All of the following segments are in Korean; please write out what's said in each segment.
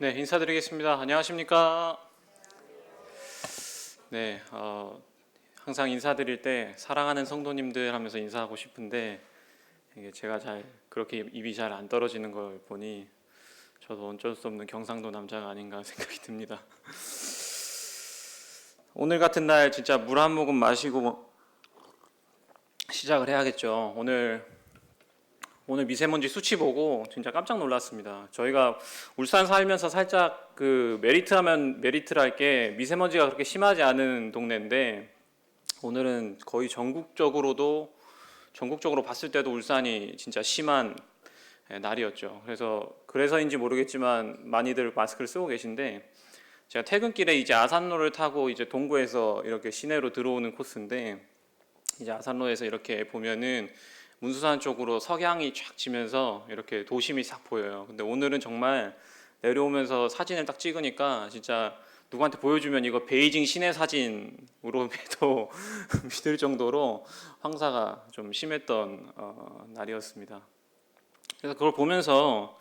네, 인사드리겠습니다. 안녕하십니까? 네, 항상 인사드릴 때 사랑하는 성도님들 하면서 인사하고 싶은데 이게 제가 잘 그렇게 입이 잘 안 떨어지는 걸 보니 저도 어쩔 수 없는 경상도 남자가 아닌가 생각이 듭니다. 오늘 같은 날 진짜 물 한 모금 마시고 시작을 해야겠죠. 오늘 미세먼지 수치 보고 진짜 깜짝 놀랐습니다. 저희가 울산 살면서 살짝 그 메리트하면 메리트랄 게 미세먼지가 그렇게 심하지 않은 동네인데 오늘은 거의 전국적으로 봤을 때도 울산이 진짜 심한 날이었죠. 그래서인지 모르겠지만 많이들 마스크를 쓰고 계신데 제가 퇴근길에 이제 아산로를 타고 이제 동구에서 이렇게 시내로 들어오는 코스인데 이제 아산로에서 이렇게 보면은 문수산 쪽으로 석양이 쫙 지면서 이렇게 도심이 싹 보여요. 근데 오늘은 정말 내려오면서 사진을 딱 찍으니까 진짜 누구한테 보여주면 이거 베이징 시내 사진으로 해도 믿을 정도로 황사가 좀 심했던 날이었습니다. 그래서 그걸 보면서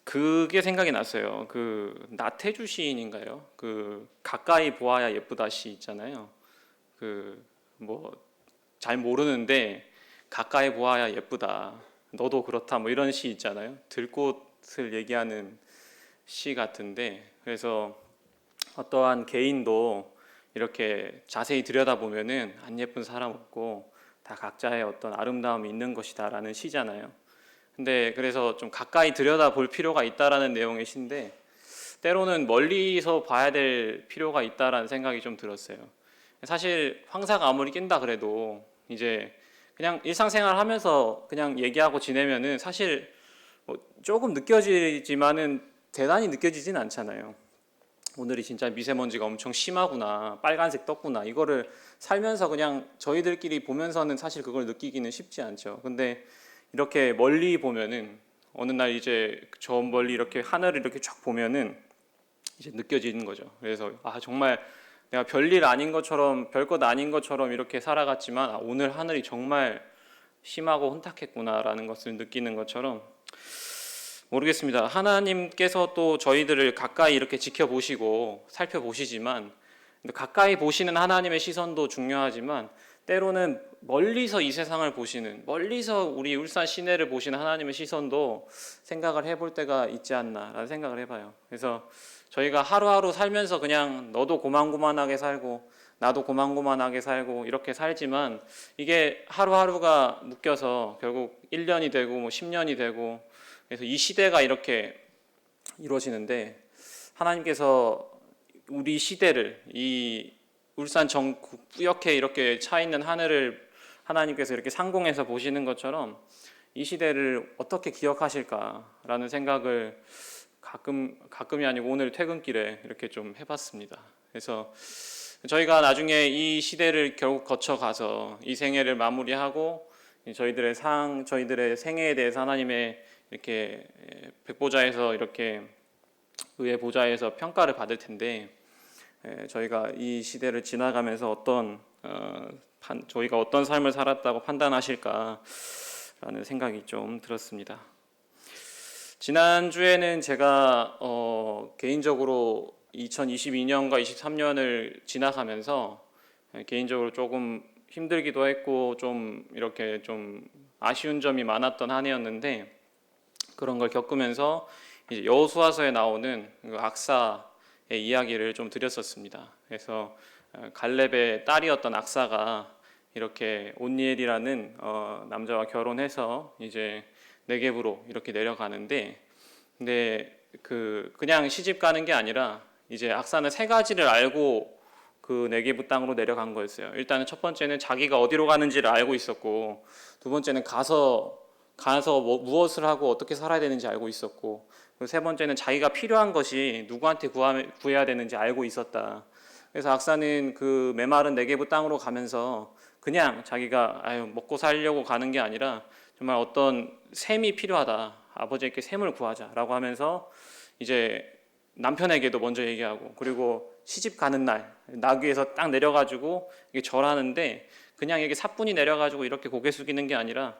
그게 생각이 났어요. 그 나태주 시인인가요? 그 가까이 보아야 예쁘다 시 있잖아요. 그 뭐 잘 모르는데 가까이 보아야 예쁘다. 너도 그렇다. 뭐 이런 시 있잖아요. 들꽃을 얘기하는 시 같은데 그래서 어떠한 개인도 이렇게 자세히 들여다보면은 안 예쁜 사람 없고 다 각자의 어떤 아름다움이 있는 것이다라는 시잖아요. 근데 그래서 좀 가까이 들여다볼 필요가 있다라는 내용의 시인데 때로는 멀리서 봐야 될 필요가 있다라는 생각이 좀 들었어요. 사실 황사가 아무리 낀다 그래도 이제 그냥 일상생활 하면서 그냥 얘기하고 지내면은 사실 뭐 조금 느껴지지만은 대단히 느껴지진 않잖아요. 오늘이 진짜 미세먼지가 엄청 심하구나, 빨간색 떴구나, 이거를 살면서 그냥 저희들끼리 보면서는 사실 그걸 느끼기는 쉽지 않죠. 근데 이렇게 멀리 보면은 어느 날 이제 저 멀리 이렇게 하늘을 이렇게 쫙 보면은 이제 느껴지는 거죠. 그래서 정말 내가 별일 아닌 것처럼 별것 아닌 것처럼 이렇게 살아갔지만 오늘 하늘이 정말 심하고 혼탁했구나라는 것을 느끼는 것처럼 모르겠습니다. 하나님께서 또 저희들을 가까이 이렇게 지켜보시고 살펴보시지만 가까이 보시는 하나님의 시선도 중요하지만 때로는 멀리서 이 세상을 보시는 멀리서 우리 울산 시내를 보시는 하나님의 시선도 생각을 해볼 때가 있지 않나라는 생각을 해봐요. 그래서 저희가 하루하루 살면서 그냥 너도 고만고만하게 살고 나도 고만고만하게 살고 이렇게 살지만 이게 하루하루가 묶여서 결국 1년이 되고 뭐 10년이 되고 그래서 이 시대가 이렇게 이루어지는데 하나님께서 우리 시대를 이 울산 전국 뿌옇게 이렇게 차 있는 하늘을 하나님께서 이렇게 상공에서 보시는 것처럼 이 시대를 어떻게 기억하실까라는 생각을 가끔이 아니고 오늘 퇴근길에 이렇게 좀 해봤습니다. 그래서 저희가 나중에 이 시대를 결국 거쳐가서 이 생애를 마무리하고 저희들의 생애에 대해서 하나님의 이렇게 백보자에서 이렇게 의의 보좌에서 평가를 받을 텐데 저희가 이 시대를 지나가면서 저희가 어떤 삶을 살았다고 판단하실까라는 생각이 좀 들었습니다. 지난주에는 제가 개인적으로 2022년과 23년을 지나가면서 개인적으로 조금 힘들기도 했고 좀 이렇게 좀 아쉬운 점이 많았던 한 해였는데 그런 걸 겪으면서 이제 여호수아서에 나오는 그 악사의 이야기를 좀 드렸었습니다. 그래서 갈렙의 딸이었던 악사가 이렇게 온니엘이라는 남자와 결혼해서 이제 네겝으로 이렇게 내려가는데 근데 그냥 시집 가는 게 아니라 이제 악사는 세 가지를 알고 그 네겝 땅으로 내려간 거였어요. 일단은 첫 번째는 자기가 어디로 가는지를 알고 있었고 두 번째는 가서 무엇을 하고 어떻게 살아야 되는지 알고 있었고 그리고 세 번째는 자기가 필요한 것이 누구한테 구해야 되는지 알고 있었다. 그래서 악사는 그 메마른 네겝 땅으로 가면서 그냥 자기가 먹고 살려고 가는 게 아니라 정말 어떤 셈이 필요하다. 아버지에게 셈을 구하자라고 하면서 이제 남편에게도 먼저 얘기하고 그리고 시집 가는 날 나귀에서 딱 내려가지고 이게 절하는데 그냥 이게 사뿐히 내려가지고 이렇게 고개 숙이는 게 아니라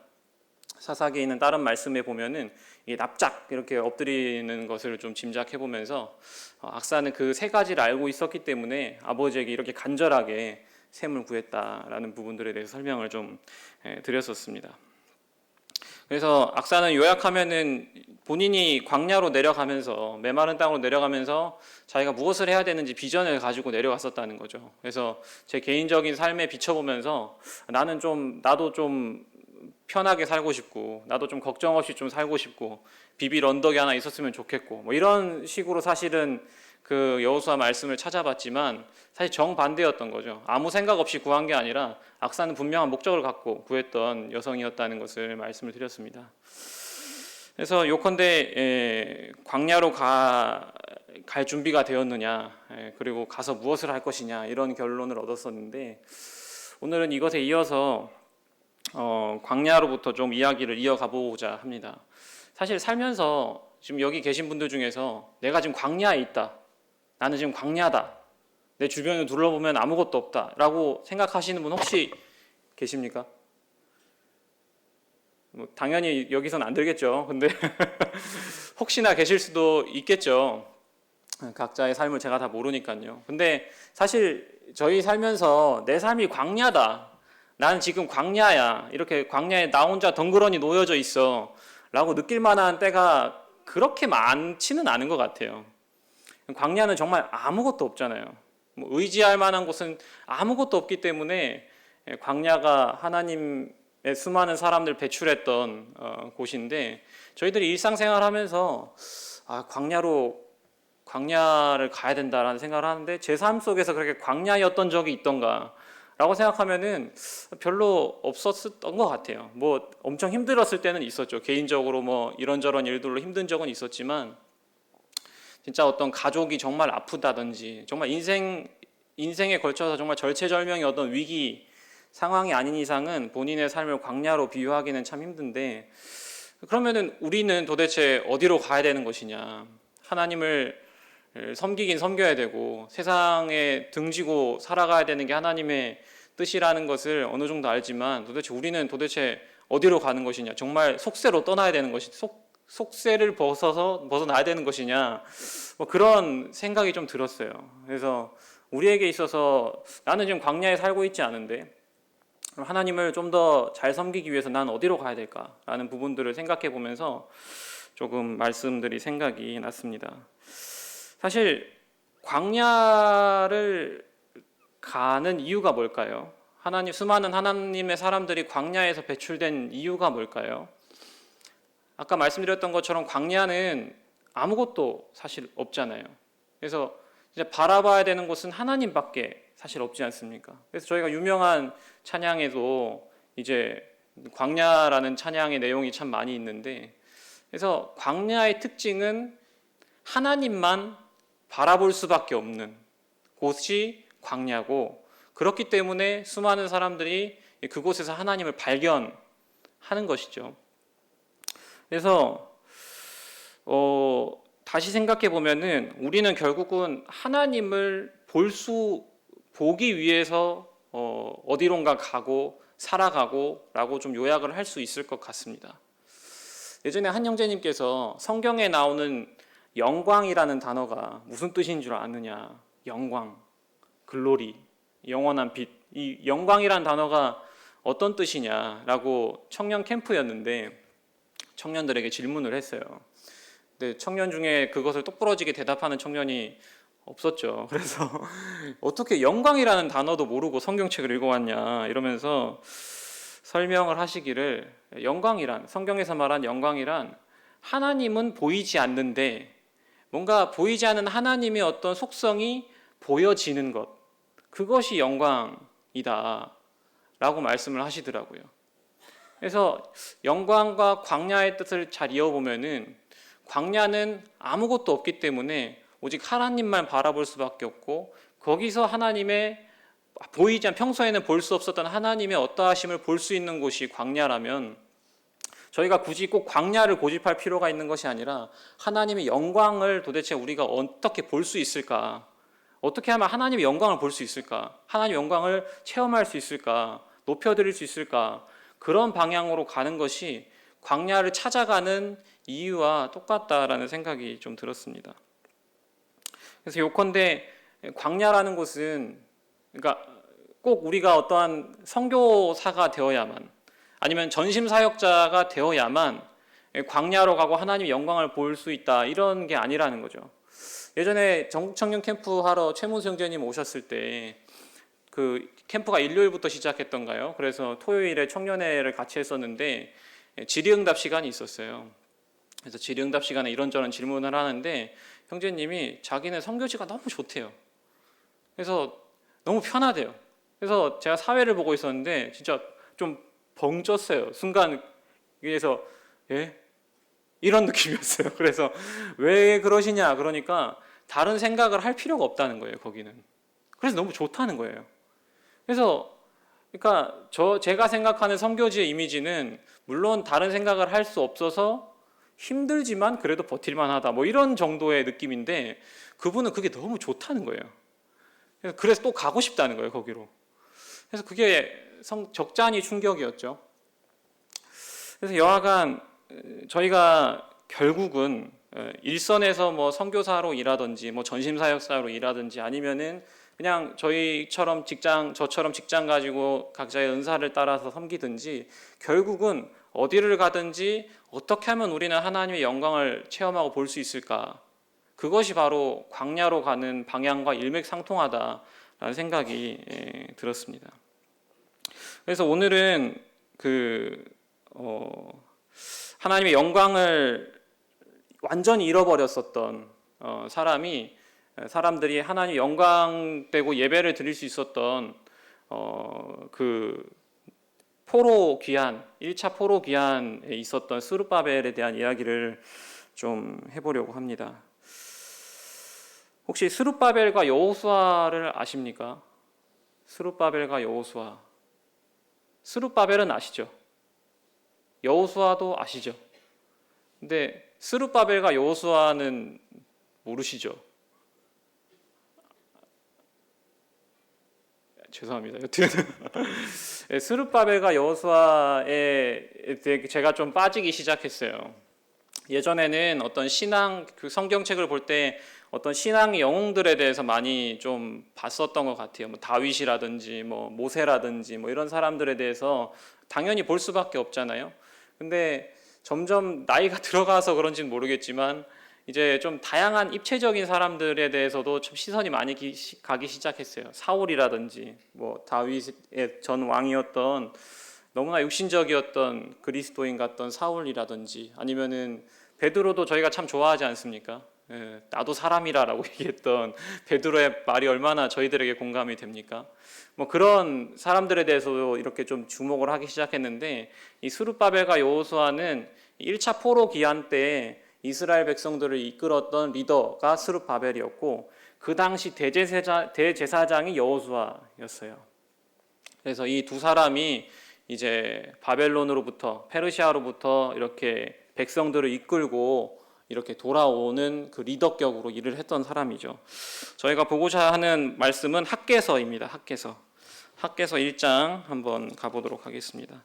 사사기에 있는 다른 말씀에 보면은 이게 납작 이렇게 엎드리는 것을 좀 짐작해 보면서 악사는 그 세 가지를 알고 있었기 때문에 아버지에게 이렇게 간절하게 셈을 구했다라는 부분들에 대해서 설명을 좀 드렸었습니다. 그래서 악사는 요약하면은 본인이 광야로 내려가면서 메마른 땅으로 내려가면서 자기가 무엇을 해야 되는지 비전을 가지고 내려갔었다는 거죠. 그래서 제 개인적인 삶에 비춰보면서 나도 좀 편하게 살고 싶고, 나도 좀 걱정 없이 좀 살고 싶고, 비빌 언덕이 하나 있었으면 좋겠고, 뭐 이런 식으로 사실은 그 여호수아 말씀을 찾아봤지만 사실 정반대였던 거죠. 아무 생각 없이 구한 게 아니라 악사는 분명한 목적을 갖고 구했던 여성이었다는 것을 말씀을 드렸습니다. 그래서 요컨대 광야로 갈 준비가 되었느냐, 그리고 가서 무엇을 할 것이냐, 이런 결론을 얻었었는데, 오늘은 이것에 이어서 광야로부터 좀 이야기를 이어가 보고자 합니다. 사실 살면서 지금 여기 계신 분들 중에서 내가 지금 광야에 있다, 나는 지금 광야다, 내 주변을 둘러보면 아무것도 없다 라고 생각하시는 분 혹시 계십니까? 뭐 당연히 여기서는 안 들겠죠. 근데 혹시나 계실 수도 있겠죠. 각자의 삶을 제가 다 모르니까요. 근데 사실 저희 살면서 내 삶이 광야다, 나는 지금 광야야, 이렇게 광야에 나 혼자 덩그러니 놓여져 있어 라고 느낄 만한 때가 그렇게 많지는 않은 것 같아요. 광야는 정말 아무것도 없잖아요. 뭐 의지할 만한 곳은 아무것도 없기 때문에 광야가 하나님의 수많은 사람들 배출했던 곳인데, 저희들이 일상생활하면서 광야를 가야 된다라는 생각을 하는데, 제 삶 속에서 그렇게 광야였던 적이 있던가 라고 생각하면은 별로 없었던 것 같아요. 뭐 엄청 힘들었을 때는 있었죠. 개인적으로 뭐 이런저런 일들로 힘든 적은 있었지만, 진짜 어떤 가족이 정말 아프다든지 정말 인생에 걸쳐서 정말 절체절명의 어떤 위기 상황이 아닌 이상은 본인의 삶을 광야로 비유하기는 참 힘든데, 그러면은 우리는 도대체 어디로 가야 되는 것이냐? 하나님을 섬기긴 섬겨야 되고 세상에 등지고 살아가야 되는 게 하나님의 뜻이라는 것을 어느 정도 알지만, 우리는 도대체 어디로 가는 것이냐? 정말 속세로 떠나야 되는 것이 속세를 벗어나야 되는 것이냐, 뭐 그런 생각이 좀 들었어요. 그래서 우리에게 있어서 나는 지금 광야에 살고 있지 않은데 하나님을 좀 더 잘 섬기기 위해서 난 어디로 가야 될까라는 부분들을 생각해 보면서 조금 말씀들이 생각이 났습니다. 사실 광야를 가는 이유가 뭘까요? 수많은 하나님의 사람들이 광야에서 배출된 이유가 뭘까요? 아까 말씀드렸던 것처럼 광야는 아무것도 사실 없잖아요. 그래서 이제 바라봐야 되는 곳은 하나님밖에 사실 없지 않습니까? 그래서 저희가 유명한 찬양에도 이제 광야라는 찬양의 내용이 참 많이 있는데, 그래서 광야의 특징은 하나님만 바라볼 수밖에 없는 곳이 광야고, 그렇기 때문에 수많은 사람들이 그곳에서 하나님을 발견하는 것이죠. 그래서 다시 생각해 보면은 우리는 결국은 하나님을 보기 위해서 어디론가 가고 살아가고 라고 좀 요약을 할 수 있을 것 같습니다. 예전에 한 형제님께서 성경에 나오는 영광이라는 단어가 무슨 뜻인 줄 아느냐, 영광, 글로리, 영원한 빛, 이 영광이라는 단어가 어떤 뜻이냐라고 청년 캠프였는데 청년들에게 질문을 했어요. 근데 청년 중에 그것을 똑부러지게 대답하는 청년이 없었죠. 그래서 어떻게 영광이라는 단어도 모르고 성경책을 읽어왔냐 이러면서 설명을 하시기를, 성경에서 말한 영광이란 하나님은 보이지 않는데 뭔가 보이지 않는 하나님의 어떤 속성이 보여지는 것, 그것이 영광이다 라고 말씀을 하시더라고요. 그래서 영광과 광야의 뜻을 잘 이어보면은, 광야는 아무것도 없기 때문에 오직 하나님만 바라볼 수밖에 없고, 거기서 평소에는 볼 수 없었던 하나님의 어떠하심을 볼 수 있는 곳이 광야라면, 저희가 굳이 꼭 광야를 고집할 필요가 있는 것이 아니라 하나님의 영광을 도대체 우리가 어떻게 볼 수 있을까? 어떻게 하면 하나님의 영광을 볼 수 있을까? 하나님의 영광을 체험할 수 있을까? 높여드릴 수 있을까? 그런 방향으로 가는 것이 광야를 찾아가는 이유와 똑같다라는 생각이 좀 들었습니다. 그래서 요컨대 광야라는 곳은, 그러니까 꼭 우리가 어떠한 선교사가 되어야만, 아니면 전심 사역자가 되어야만 광야로 가고 하나님의 영광을 볼 수 있다, 이런 게 아니라는 거죠. 예전에 전국 청년 캠프 하러 최문수 형제님 오셨을 때 그 캠프가 일요일부터 시작했던가요? 그래서 토요일에 청년회를 같이 했었는데 질의응답 시간이 있었어요. 그래서 질의응답 시간에 이런저런 질문을 하는데 형제님이 자기네 선교지가 너무 좋대요. 그래서 너무 편하대요. 그래서 제가 사회를 보고 있었는데 진짜 좀 벙쪘어요. 순간 위에서 예? 이런 느낌이었어요. 그래서 왜 그러시냐 그러니까 다른 생각을 할 필요가 없다는 거예요. 거기는. 그래서 너무 좋다는 거예요. 그래서 그러니까 제가 생각하는 선교지의 이미지는 물론 다른 생각을 할 수 없어서 힘들지만 그래도 버틸만 하다, 뭐 이런 정도의 느낌인데 그분은 그게 너무 좋다는 거예요. 그래서 또 가고 싶다는 거예요, 거기로. 그래서 그게 적잖이 충격이었죠. 그래서 여하간 저희가 결국은 일선에서 뭐 선교사로 일하든지 뭐 전심사역사로 일하든지 아니면은 그냥 저처럼 직장 가지고 각자의 은사를 따라서 섬기든지 결국은 어디를 가든지 어떻게 하면 우리는 하나님의 영광을 체험하고 볼 수 있을까? 그것이 바로 광야로 가는 방향과 일맥상통하다라는 생각이 들었습니다. 그래서 오늘은 하나님의 영광을 완전히 잃어버렸었던 사람들이 하나님 영광되고 예배를 드릴 수 있었던 그 포로 귀환, 1차 포로 귀환에 있었던 스룹바벨에 대한 이야기를 좀 해보려고 합니다. 혹시 스룹바벨과 여호수아를 아십니까? 스룹바벨과 여호수아. 스룹바벨은 아시죠? 여호수아도 아시죠? 근데 스룹바벨과 여호수아는 모르시죠? 죄송합니다. 스룹바벨과 여호수아에 대해 제가 좀 빠지기 시작했어요. 예전에는 어떤 신앙, 그 성경책을 볼 때 어떤 신앙 영웅들에 대해서 많이 좀 봤었던 것 같아요. 뭐 다윗이라든지 뭐 모세라든지 뭐 이런 사람들에 대해서 당연히 볼 수밖에 없잖아요. 근데 점점 나이가 들어가서 그런지는 모르겠지만 이제 좀 다양한 입체적인 사람들에 대해서도 좀 시선이 많이 가기 시작했어요. 사울이라든지 뭐 다윗의 전 왕이었던 너무나 육신적이었던 그리스도인 같던 사울이라든지 아니면은 베드로도 저희가 참 좋아하지 않습니까? 나도 사람이라라고 얘기했던 베드로의 말이 얼마나 저희들에게 공감이 됩니까? 뭐 그런 사람들에 대해서도 이렇게 좀 주목을 하기 시작했는데 이 스룹바벨과 여호수아는 1차 포로 기한 때 이스라엘 백성들을 이끌었던 리더가 스룹바벨이었고 그 당시 대제사장이 여호수아였어요. 그래서 이 두 사람이 이제 바벨론으로부터 페르시아로부터 이렇게 백성들을 이끌고 이렇게 돌아오는 그 리더격으로 일을 했던 사람이죠. 저희가 보고자 하는 말씀은 학개서입니다. 학개서 1장 한번 가보도록 하겠습니다.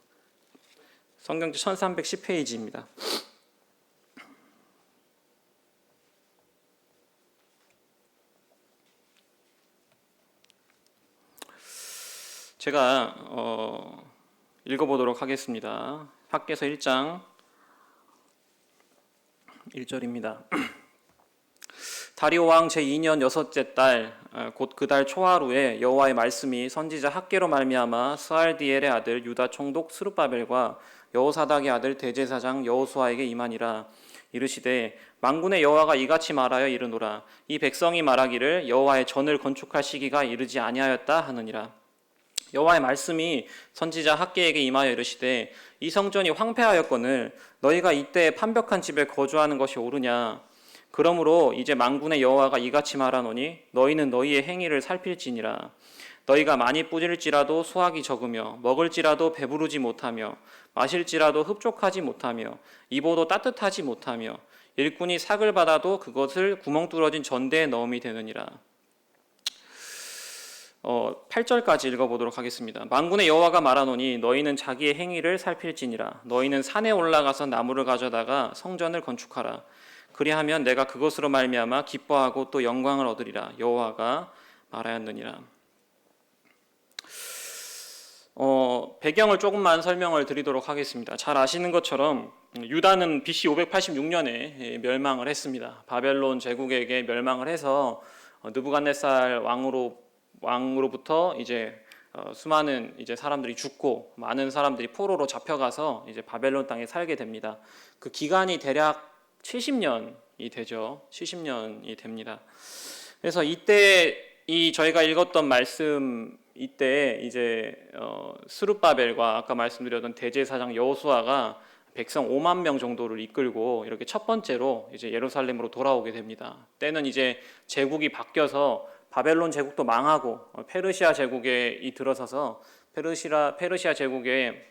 성경지 1310페이지입니다. 제가 읽어보도록 하겠습니다. 학개서 1장 1절입니다. 다리오 왕 제2년 여섯째 달 곧 그 달 초하루에 여호와의 말씀이 선지자 학개로 말미암아 스알디엘의 아들 유다 총독 스룹바벨과 여호사닥의 아들 대제사장 여호수아에게 임하니라. 이르시되 만군의 여호와가 이같이 말하여 이르노라. 이 백성이 말하기를 여호와의 전을 건축할 시기가 이르지 아니하였다 하느니라. 여호와의 말씀이 선지자 학개에게 임하여 이르시되 이 성전이 황폐하였거늘 너희가 이때 판벽한 집에 거주하는 것이 옳으냐. 그러므로 이제 만군의 여호와가 이같이 말하노니 너희는 너희의 행위를 살필지니라. 너희가 많이 뿌릴지라도 수확이 적으며 먹을지라도 배부르지 못하며 마실지라도 흡족하지 못하며 입어도 따뜻하지 못하며 일꾼이 삭을 받아도 그것을 구멍 뚫어진 전대에 넣음이 되느니라. 8절까지 읽어보도록 하겠습니다. 만군의 여호와가 말하노니 너희는 자기의 행위를 살필지니라. 너희는 산에 올라가서 나무를 가져다가 성전을 건축하라. 그리하면 내가 그것으로 말미암아 기뻐하고 또 영광을 얻으리라. 여호와가 말하였느니라. 배경을 조금만 설명을 드리도록 하겠습니다. 잘 아시는 것처럼 유다는 BC 586년에 멸망을 했습니다. 바벨론 제국에게 멸망을 해서 느부갓네살 왕으로부터 이제 수많은 이제 사람들이 죽고 많은 사람들이 포로로 잡혀가서 이제 바벨론 땅에 살게 됩니다. 그 기간이 대략 70년이 되죠. 70년이 됩니다. 그래서 이때 저희가 읽었던 말씀 이때 이제 스룹바벨과 아까 말씀드렸던 대제사장 여호수아가 백성 5만 명 정도를 이끌고 이렇게 첫 번째로 이제 예루살렘으로 돌아오게 됩니다. 때는 이제 제국이 바뀌어서 바벨론 제국도 망하고 페르시아 제국에 들어서서 페르시아 제국의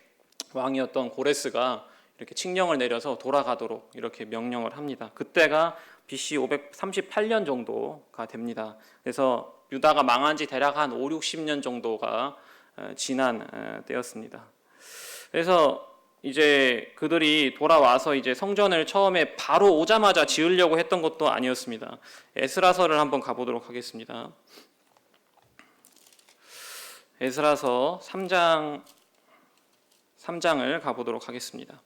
왕이었던 고레스가 이렇게 칙령을 내려서 돌아가도록 이렇게 명령을 합니다. 그때가 BC 538년 정도가 됩니다. 그래서 유다가 망한 지 대략 한 5, 60년 정도가 지난 때였습니다. 그래서 이제 그들이 돌아와서 이제 성전을 처음에 바로 오자마자 지으려고 했던 것도 아니었습니다. 에스라서를 한번 가보도록 하겠습니다. 에스라서 3장을 가보도록 하겠습니다.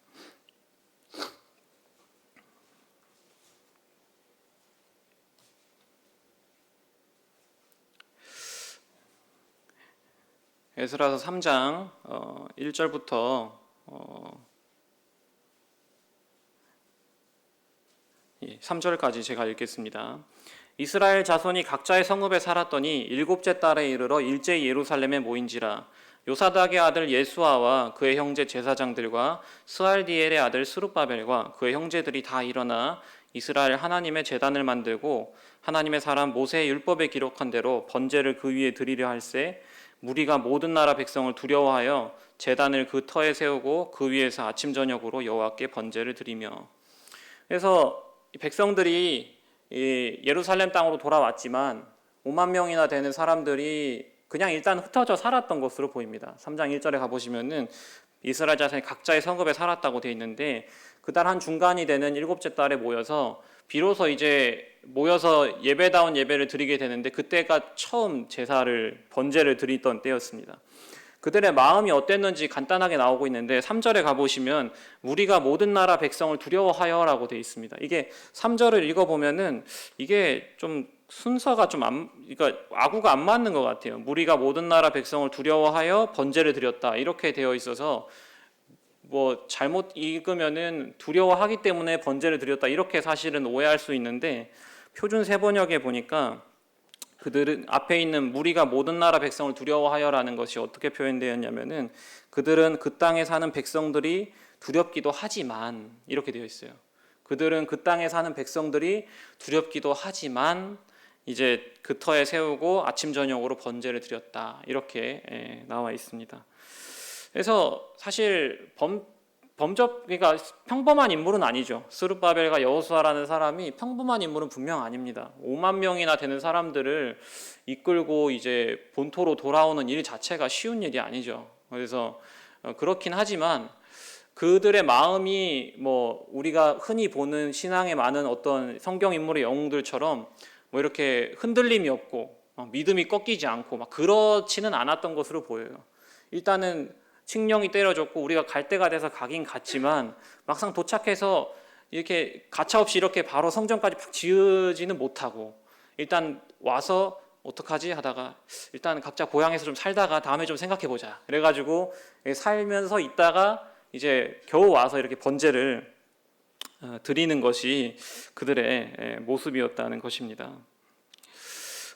에스라서 3장 1절부터 3절까지 제가 읽겠습니다. 이스라엘 자손이 각자의 성읍에 살았더니 일곱째 달에 이르러 일제히 예루살렘에 모인지라. 요사닥의 아들 예수아와 그의 형제 제사장들과 스알디엘의 아들 스룹바벨과 그의 형제들이 다 일어나 이스라엘 하나님의 제단을 만들고 하나님의 사람 모세의 율법에 기록한 대로 번제를 그 위에 드리려 할세 무리가 모든 나라 백성을 두려워하여 제단을 그 터에 세우고 그 위에서 아침 저녁으로 여호와께 번제를 드리며. 그래서 백성들이 예루살렘 땅으로 돌아왔지만 5만 명이나 되는 사람들이 그냥 일단 흩어져 살았던 것으로 보입니다. 3장 1절에 가보시면은 이스라엘 자손이 각자의 성읍에 살았다고 되어 있는데 그달 한 중간이 되는 일곱째 달에 모여서 비로소 이제 모여서 예배다운 예배를 드리게 되는데 그때가 처음 번제를 드리던 때였습니다. 그들의 마음이 어땠는지 간단하게 나오고 있는데 3절에 가보시면 무리가 모든 나라 백성을 두려워하여 라고 되어 있습니다. 이게 3절을 읽어보면은 이게 좀 순서가 그러니까 아구가 안 맞는 것 같아요. 무리가 모든 나라 백성을 두려워하여 번제를 드렸다 이렇게 되어 있어서 뭐 잘못 읽으면은 두려워하기 때문에 번제를 드렸다 이렇게 사실은 오해할 수 있는데 표준 세번역에 보니까 그들은 앞에 있는 무리가 모든 나라 백성을 두려워하여라는 것이 어떻게 표현되었냐면은 그들은 그 땅에 사는 백성들이 두렵기도 하지만 이렇게 되어 있어요. 그들은 그 땅에 사는 백성들이 두렵기도 하지만 이제 그 터에 세우고 아침 저녁으로 번제를 드렸다 이렇게 나와 있습니다. 그래서 사실 그러니까 평범한 인물은 아니죠. 스룹바벨과 여호수아라는 사람이 평범한 인물은 분명 아닙니다. 5만 명이나 되는 사람들을 이끌고 이제 본토로 돌아오는 일 자체가 쉬운 일이 아니죠. 그래서 그렇긴 하지만 그들의 마음이 뭐 우리가 흔히 보는 신앙에 많은 어떤 성경 인물의 영웅들처럼 뭐 이렇게 흔들림이 없고 믿음이 꺾이지 않고 막 그렇지는 않았던 것으로 보여요. 일단은 칙령이 때려졌고 우리가 갈 때가 돼서 가긴 갔지만 막상 도착해서 이렇게 가차없이 이렇게 바로 성전까지 팍 지으지는 못하고 일단 와서 어떡하지 하다가 일단 각자 고향에서 좀 살다가 다음에 좀 생각해보자 그래가지고 살면서 있다가 이제 겨우 와서 이렇게 번제를 드리는 것이 그들의 모습이었다는 것입니다.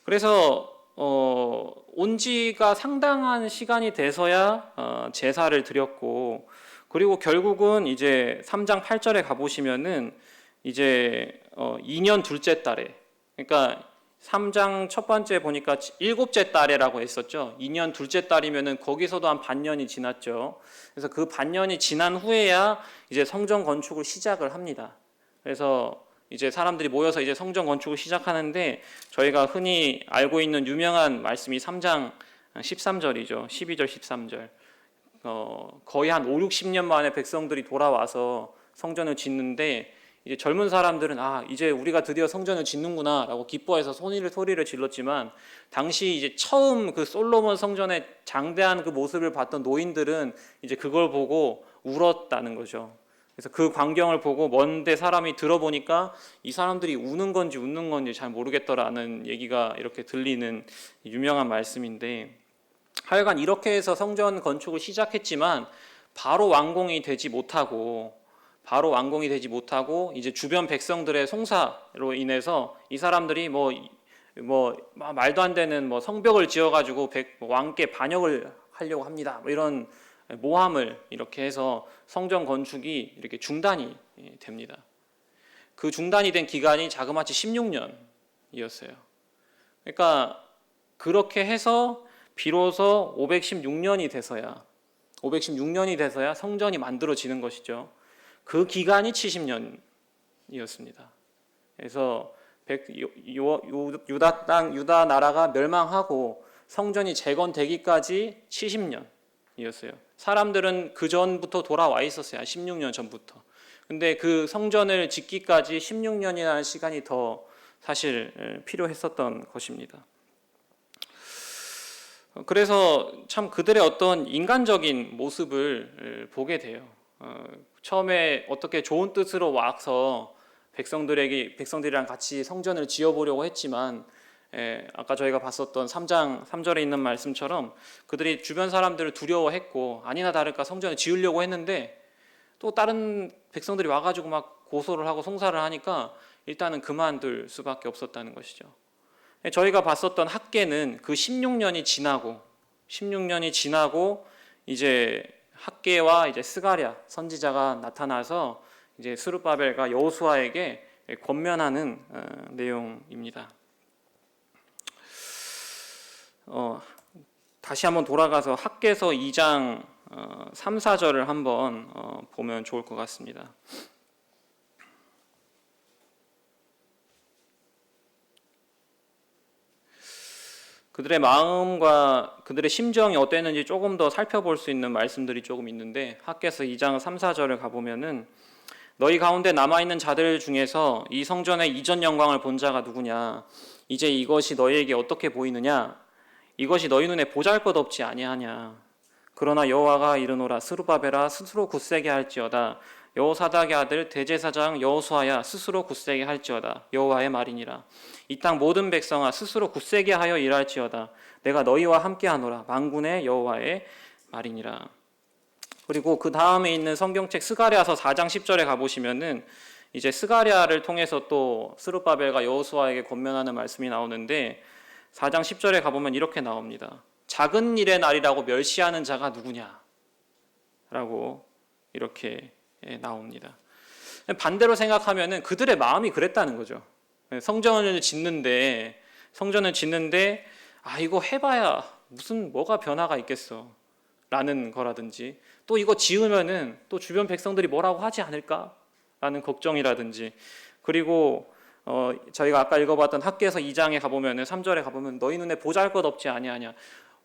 그래서 온 지가 상당한 시간이 돼서야 제사를 드렸고 그리고 결국은 이제 3장 8절에 가보시면은 이제 2년 둘째 달에 그러니까 3장 첫 번째 보니까 일곱째 달에라고 했었죠. 2년 둘째 달이면은 거기서도 한 반년이 지났죠. 그래서 그 반년이 지난 후에야 이제 성전 건축을 시작을 합니다. 그래서 이제 사람들이 모여서 이제 성전 건축을 시작하는데 저희가 흔히 알고 있는 유명한 말씀이 3장 13절이죠. 12절, 13절. 거의 한 5, 60년 만에 백성들이 돌아와서 성전을 짓는데 이제 젊은 사람들은 이제 우리가 드디어 성전을 짓는구나라고 기뻐해서 소리를 질렀지만 당시 이제 처음 그 솔로몬 성전의 장대한 그 모습을 봤던 노인들은 이제 그걸 보고 울었다는 거죠. 그래서 그 광경을 보고 먼데 사람이 들어보니까 이 사람들이 우는 건지 웃는 건지 잘 모르겠더라는 얘기가 이렇게 들리는 유명한 말씀인데, 하여간 이렇게 해서 성전 건축을 시작했지만 바로 완공이 되지 못하고 이제 주변 백성들의 송사로 인해서 이 사람들이 말도 안 되는 성벽을 지어가지고 왕께 반역을 하려고 합니다. 이런 모함을 이렇게 해서 성전 건축이 이렇게 중단이 됩니다. 그 중단이 된 기간이 자그마치 16년이었어요. 그러니까 그렇게 해서 비로소 516년이 돼서야 성전이 만들어지는 것이죠. 그 기간이 70년이었습니다. 그래서 유다 나라가 멸망하고 성전이 재건되기까지 70년이었어요. 사람들은 그 전부터 돌아와 있었어요. 16년 전부터. 근데 그 성전을 짓기까지 16년이라는 시간이 더 사실 필요했었던 것입니다. 그래서 참 그들의 어떤 인간적인 모습을 보게 돼요. 처음에 어떻게 좋은 뜻으로 와서 백성들이랑 같이 성전을 지어보려고 했지만, 아까 저희가 봤었던 3장 3절에 있는 말씀처럼 그들이 주변 사람들을 두려워했고 아니나 다를까 성전을 지으려고 했는데 또 다른 백성들이 와가지고 막 고소를 하고 송사를 하니까 일단은 그만둘 수밖에 없었다는 것이죠. 저희가 봤었던 학계는 그 16년이 지나고 이제 학계와 이제 스가랴 선지자가 나타나서 이제 스룹바벨과 여호수아에게 권면하는 내용입니다. 다시 한번 돌아가서 학계서 2장 3, 4절을 한번 보면 좋을 것 같습니다. 그들의 마음과 그들의 심정이 어땠는지 조금 더 살펴볼 수 있는 말씀들이 조금 있는데, 학계서 2장 3, 4절을 가보면은 너희 가운데 남아있는 자들 중에서 이 성전의 이전 영광을 본 자가 누구냐? 이제 이것이 너희에게 어떻게 보이느냐? 이것이 너희 눈에 보잘것없지 아니하냐? 그러나 여호와가 이르노라. 스룹바벨아 스스로 굳세게 할지어다. 여호사닥의 아들 대제사장 여호수아야 스스로 굳세게 할지어다. 여호와의 말이니라. 이 땅 모든 백성아 스스로 굳세게 하여 일할지어다. 내가 너희와 함께하노라. 만군의 여호와의 말이니라. 그리고 그 다음에 있는 성경책 스가랴서 4장 10절에 가보시면은 이제 스가랴를 통해서 또 스룹바벨과 여호수아에게 권면하는 말씀이 나오는데, 4장 10절에 가보면 이렇게 나옵니다. 작은 일의 날이라고 멸시하는 자가 누구냐? 라고 이렇게 나옵니다. 반대로 생각하면은 그들의 마음이 그랬다는 거죠. 성전을 짓는데 이거 해봐야 무슨 뭐가 변화가 있겠어 라는 거라든지, 또 이거 지으면은 또 주변 백성들이 뭐라고 하지 않을까 라는 걱정이라든지, 그리고 저희가 아까 읽어봤던 학계서 2장에 가보면은 3절에 가보면 너희 눈에 보잘것없지 아니하냐,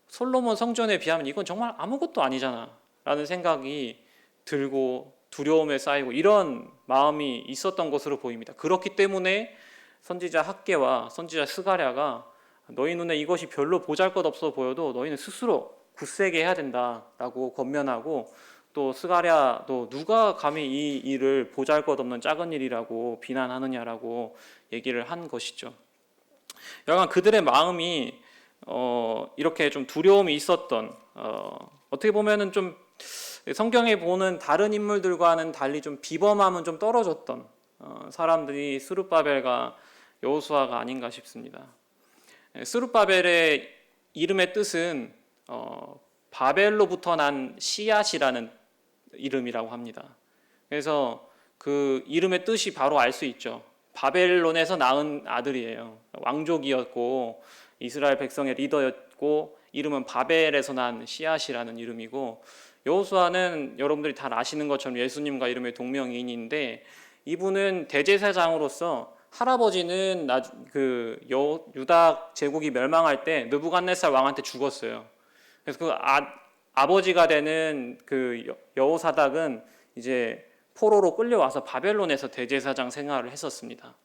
솔로몬 성전에 비하면 이건 정말 아무것도 아니잖아 라는 생각이 들고 두려움에 쌓이고 이런 마음이 있었던 것으로 보입니다. 그렇기 때문에 선지자 학계와 선지자 스가랴가 너희 눈에 이것이 별로 보잘것없어 보여도 너희는 스스로 굳세게 해야 된다라고 권면하고, 또 스가랴도 누가 감히 이 일을 보잘것없는 작은 일이라고 비난하느냐라고 얘기를 한 것이죠. 여간 그들의 마음이 이렇게 좀 두려움이 있었던, 어떻게 보면은 좀 성경에 보는 다른 인물들과는 달리 좀 비범함은 좀 떨어졌던 사람들이 스룹바벨과 여호수아가 아닌가 싶습니다. 스룹바벨의 이름의 뜻은 바벨로부터 난 씨앗이라는 이름이라고 합니다. 그래서 그 이름의 뜻이 바로 알 수 있죠. 바벨론에서 낳은 아들이에요. 왕족이었고 이스라엘 백성의 리더였고 이름은 바벨에서 난 씨앗이라는 이름이고, 여호수아는 여러분들이 다 아시는 것처럼 예수님과 이름의 동명이인인데, 이분은 대제사장으로서 할아버지는 유다 제국이 멸망할 때 느부갓네살 왕한테 죽었어요. 그래서 그 아버지가 되는 그 여호사닥은 이제 포로로 끌려와서 바벨론에서 대제사장 생활을 했었습니다.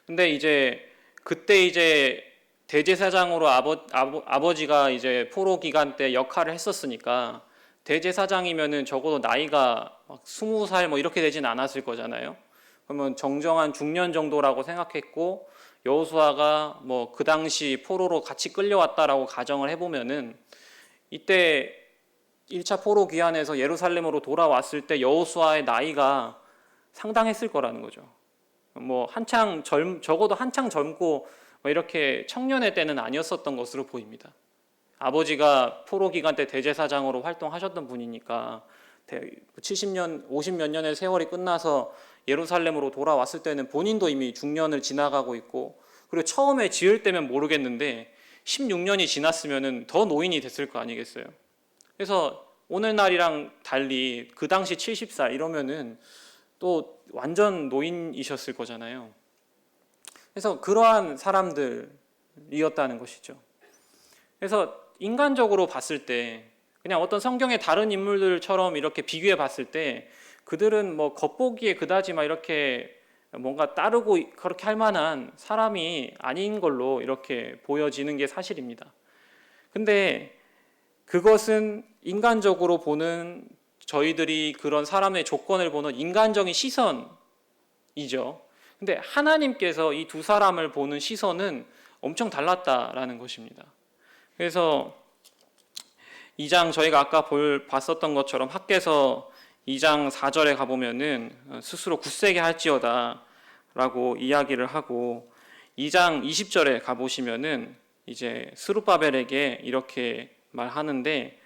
근데 이제 그때 이제 대제사장으로 아버지가 이제 포로 기간 때 역할을 했었으니까 대제사장이면은 적어도 나이가 막 20살 뭐 이렇게 되진 않았을 거잖아요. 그러면 정정한 중년 정도라고 생각했고 여호수아가 뭐 그 당시 포로로 같이 끌려왔다라고 가정을 해보면은 이때 1차 포로 기한에서 예루살렘으로 돌아왔을 때 여호수아의 나이가 상당했을 거라는 거죠. 뭐 적어도 한창 젊고 뭐 이렇게 청년의 때는 아니었었던 것으로 보입니다. 아버지가 포로 기간 때 대제사장으로 활동하셨던 분이니까 70년, 50몇 년의 세월이 끝나서 예루살렘으로 돌아왔을 때는 본인도 이미 중년을 지나가고 있고, 그리고 처음에 지을 때면 모르겠는데 16년이 지났으면 더 노인이 됐을 거 아니겠어요. 그래서 오늘날이랑 달리 그 당시 70살 이러면은 또 완전 노인이셨을 거잖아요. 그래서 그러한 사람들이었다는 것이죠. 그래서 인간적으로 봤을 때 그냥 어떤 성경의 다른 인물들처럼 이렇게 비교해 봤을 때 그들은 뭐 겉보기에 그다지 막 이렇게 뭔가 따르고 그렇게 할 만한 사람이 아닌 걸로 이렇게 보여지는 게 사실입니다. 근데 그것은 인간적으로 보는, 저희들이 그런 사람의 조건을 보는 인간적인 시선이죠. 근데 하나님께서 이 두 사람을 보는 시선은 엄청 달랐다라는 것입니다. 그래서 2장 저희가 아까 봤었던 것처럼 학개서 2장 4절에 가보면은 스스로 굳세게 할지어다 라고 이야기를 하고, 2장 20절에 가보시면은 이제 스룹바벨에게 이렇게 말하는데,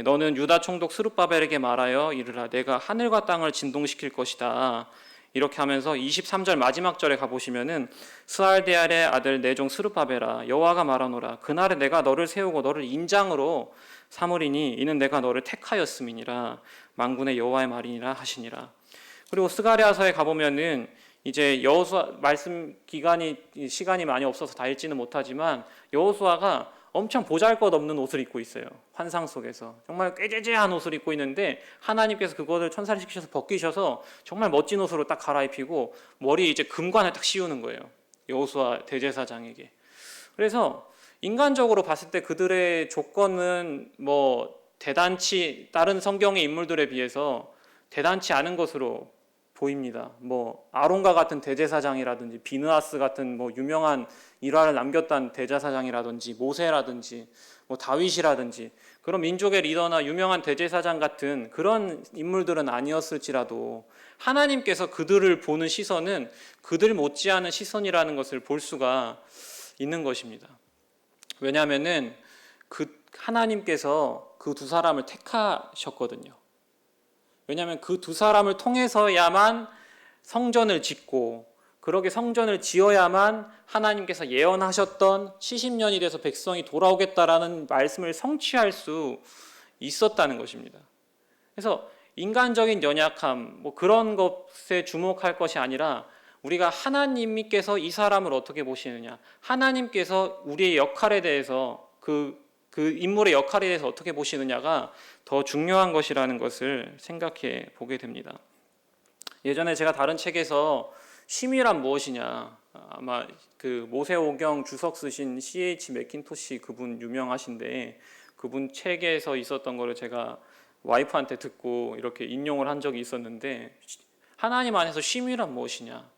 너는 유다 총독 스룹바벨에게 말하여 이르라 내가 하늘과 땅을 진동시킬 것이다. 이렇게 하면서 23절 마지막 절에 가보시면은 스알데알의 아들 내 종 스룹바벨아 여호와가 말하노라 그날에 내가 너를 세우고 너를 인장으로 삼으리니 이는 내가 너를 택하였음이니라 만군의 여호와의 말이니라 하시니라. 그리고 스가랴서에 가보면은 이제 여호수아 말씀 시간이 많이 없어서 다 읽지는 못하지만 여호수아가 엄청 보잘것없는 옷을 입고 있어요. 환상 속에서 정말 꾀죄죄한 옷을 입고 있는데 하나님께서 그것을 천사를 시키셔서 벗기셔서 정말 멋진 옷으로 딱 갈아입히고 머리에 이제 금관을 딱 씌우는 거예요. 여호수아 대제사장에게. 그래서 인간적으로 봤을 때 그들의 조건은 뭐 대단치 다른 성경의 인물들에 비해서 대단치 않은 것으로 보입니다. 뭐 아론과 같은 대제사장이라든지 비느하스 같은 뭐 유명한 일화를 남겼던 대제사장이라든지 모세라든지 뭐 다윗이라든지 그런 민족의 리더나 유명한 대제사장 같은 그런 인물들은 아니었을지라도 하나님께서 그들을 보는 시선은 그들 못지않은 시선이라는 것을 볼 수가 있는 것입니다. 왜냐하면은 하나님께서 그 두 사람을 택하셨거든요. 왜냐하면 그 두 사람을 통해서야만 성전을 짓고 그렇게 성전을 지어야만 하나님께서 예언하셨던 70년이 돼서 백성이 돌아오겠다라는 말씀을 성취할 수 있었다는 것입니다. 그래서 인간적인 연약함 뭐 그런 것에 주목할 것이 아니라 우리가 하나님께서 이 사람을 어떻게 보시느냐, 하나님께서 우리의 역할에 대해서 그 인물의 역할에 대해서 어떻게 보시느냐가 더 중요한 것이라는 것을 생각해 보게 됩니다. 예전에 제가 다른 책에서 쉼이란 무엇이냐, 아마 그 모세오경 주석 쓰신 C.H. 맥킨토시 그분 유명하신데 그분 책에서 있었던 거를 제가 와이프한테 듣고 이렇게 인용을 한 적이 있었는데, 하나님 안에서 쉼이란 무엇이냐,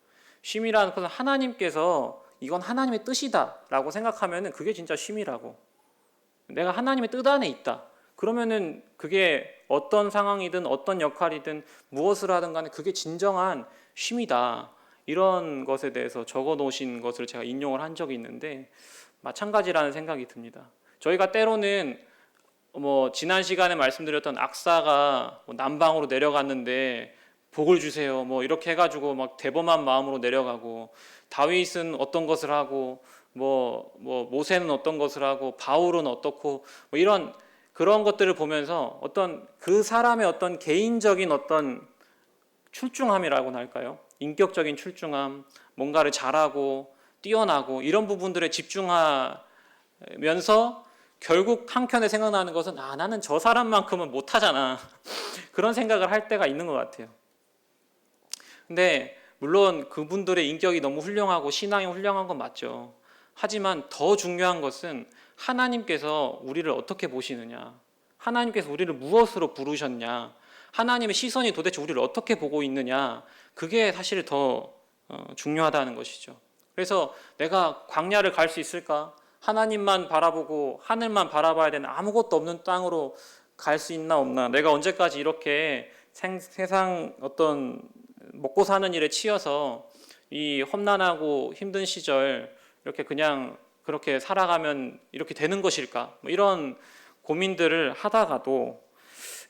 쉼이라는 것은 하나님께서 이건 하나님의 뜻이다 라고 생각하면 그게 진짜 쉼이라고, 내가 하나님의 뜻 안에 있다 그러면은 그게 어떤 상황이든 어떤 역할이든 무엇을 하든 간에 그게 진정한 쉼이다, 이런 것에 대해서 적어 놓으신 것을 제가 인용을 한 적이 있는데 마찬가지라는 생각이 듭니다. 저희가 때로는 뭐 지난 시간에 말씀드렸던 악사가 남방으로 내려갔는데 복을 주세요 뭐 이렇게 해가지고 막 대범한 마음으로 내려가고, 다윗은 어떤 것을 하고 뭐 모세는 어떤 것을 하고 바울은 어떻고 뭐 이런 그런 것들을 보면서 어떤 그 사람의 어떤 개인적인 어떤 출중함이라고나 할까요? 인격적인 출중함, 뭔가를 잘하고 뛰어나고 이런 부분들에 집중하면서 결국 한켠에 생각나는 것은 나는 저 사람만큼은 못하잖아. 그런 생각을 할 때가 있는 것 같아요. 근데 물론 그분들의 인격이 너무 훌륭하고 신앙이 훌륭한 건 맞죠. 하지만 더 중요한 것은 하나님께서 우리를 어떻게 보시느냐, 하나님께서 우리를 무엇으로 부르셨냐, 하나님의 시선이 도대체 우리를 어떻게 보고 있느냐, 그게 사실 더 중요하다는 것이죠. 그래서 내가 광야를 갈 수 있을까? 하나님만 바라보고 하늘만 바라봐야 되는 아무것도 없는 땅으로 갈 수 있나 없나? 내가 언제까지 이렇게 세상 어떤 먹고 사는 일에 치여서 이 험난하고 힘든 시절 이렇게 그냥 그렇게 살아가면 이렇게 되는 것일까? 뭐 이런 고민들을 하다가도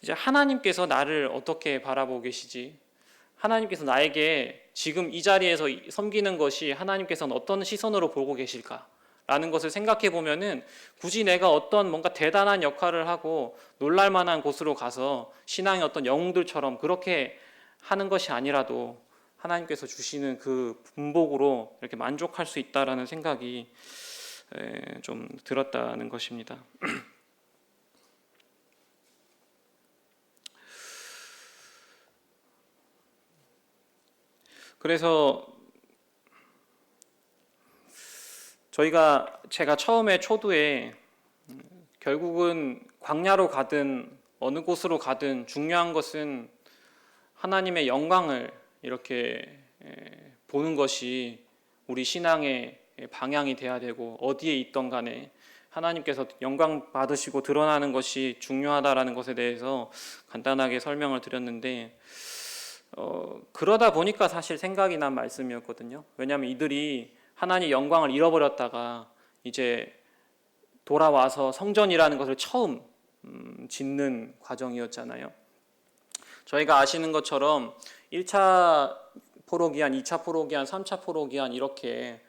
이제 하나님께서 나를 어떻게 바라보고 계시지? 하나님께서 나에게 지금 이 자리에서 섬기는 것이 하나님께서는 어떤 시선으로 보고 계실까? 라는 것을 생각해 보면은 굳이 내가 어떤 뭔가 대단한 역할을 하고 놀랄 만한 곳으로 가서 신앙의 어떤 영웅들처럼 그렇게 하는 것이 아니라도 하나님께서 주시는 그 분복으로 이렇게 만족할 수 있다라는 생각이 좀 들었다는 것입니다. 그래서 제가 처음에 초두에 결국은 광야로 가든 어느 곳으로 가든 중요한 것은 하나님의 영광을 이렇게 보는 것이 우리 신앙의 방향이 돼야 되고, 어디에 있던 간에 하나님께서 영광 받으시고 드러나는 것이 중요하다라는 것에 대해서 간단하게 설명을 드렸는데, 그러다 보니까 사실 생각이 난 말씀이었거든요. 왜냐하면 이들이 하나님 영광을 잃어버렸다가 이제 돌아와서 성전이라는 것을 처음 짓는 과정이었잖아요. 저희가 아시는 것처럼 1차 포로기한, 2차 포로기한, 3차 포로기한 이렇게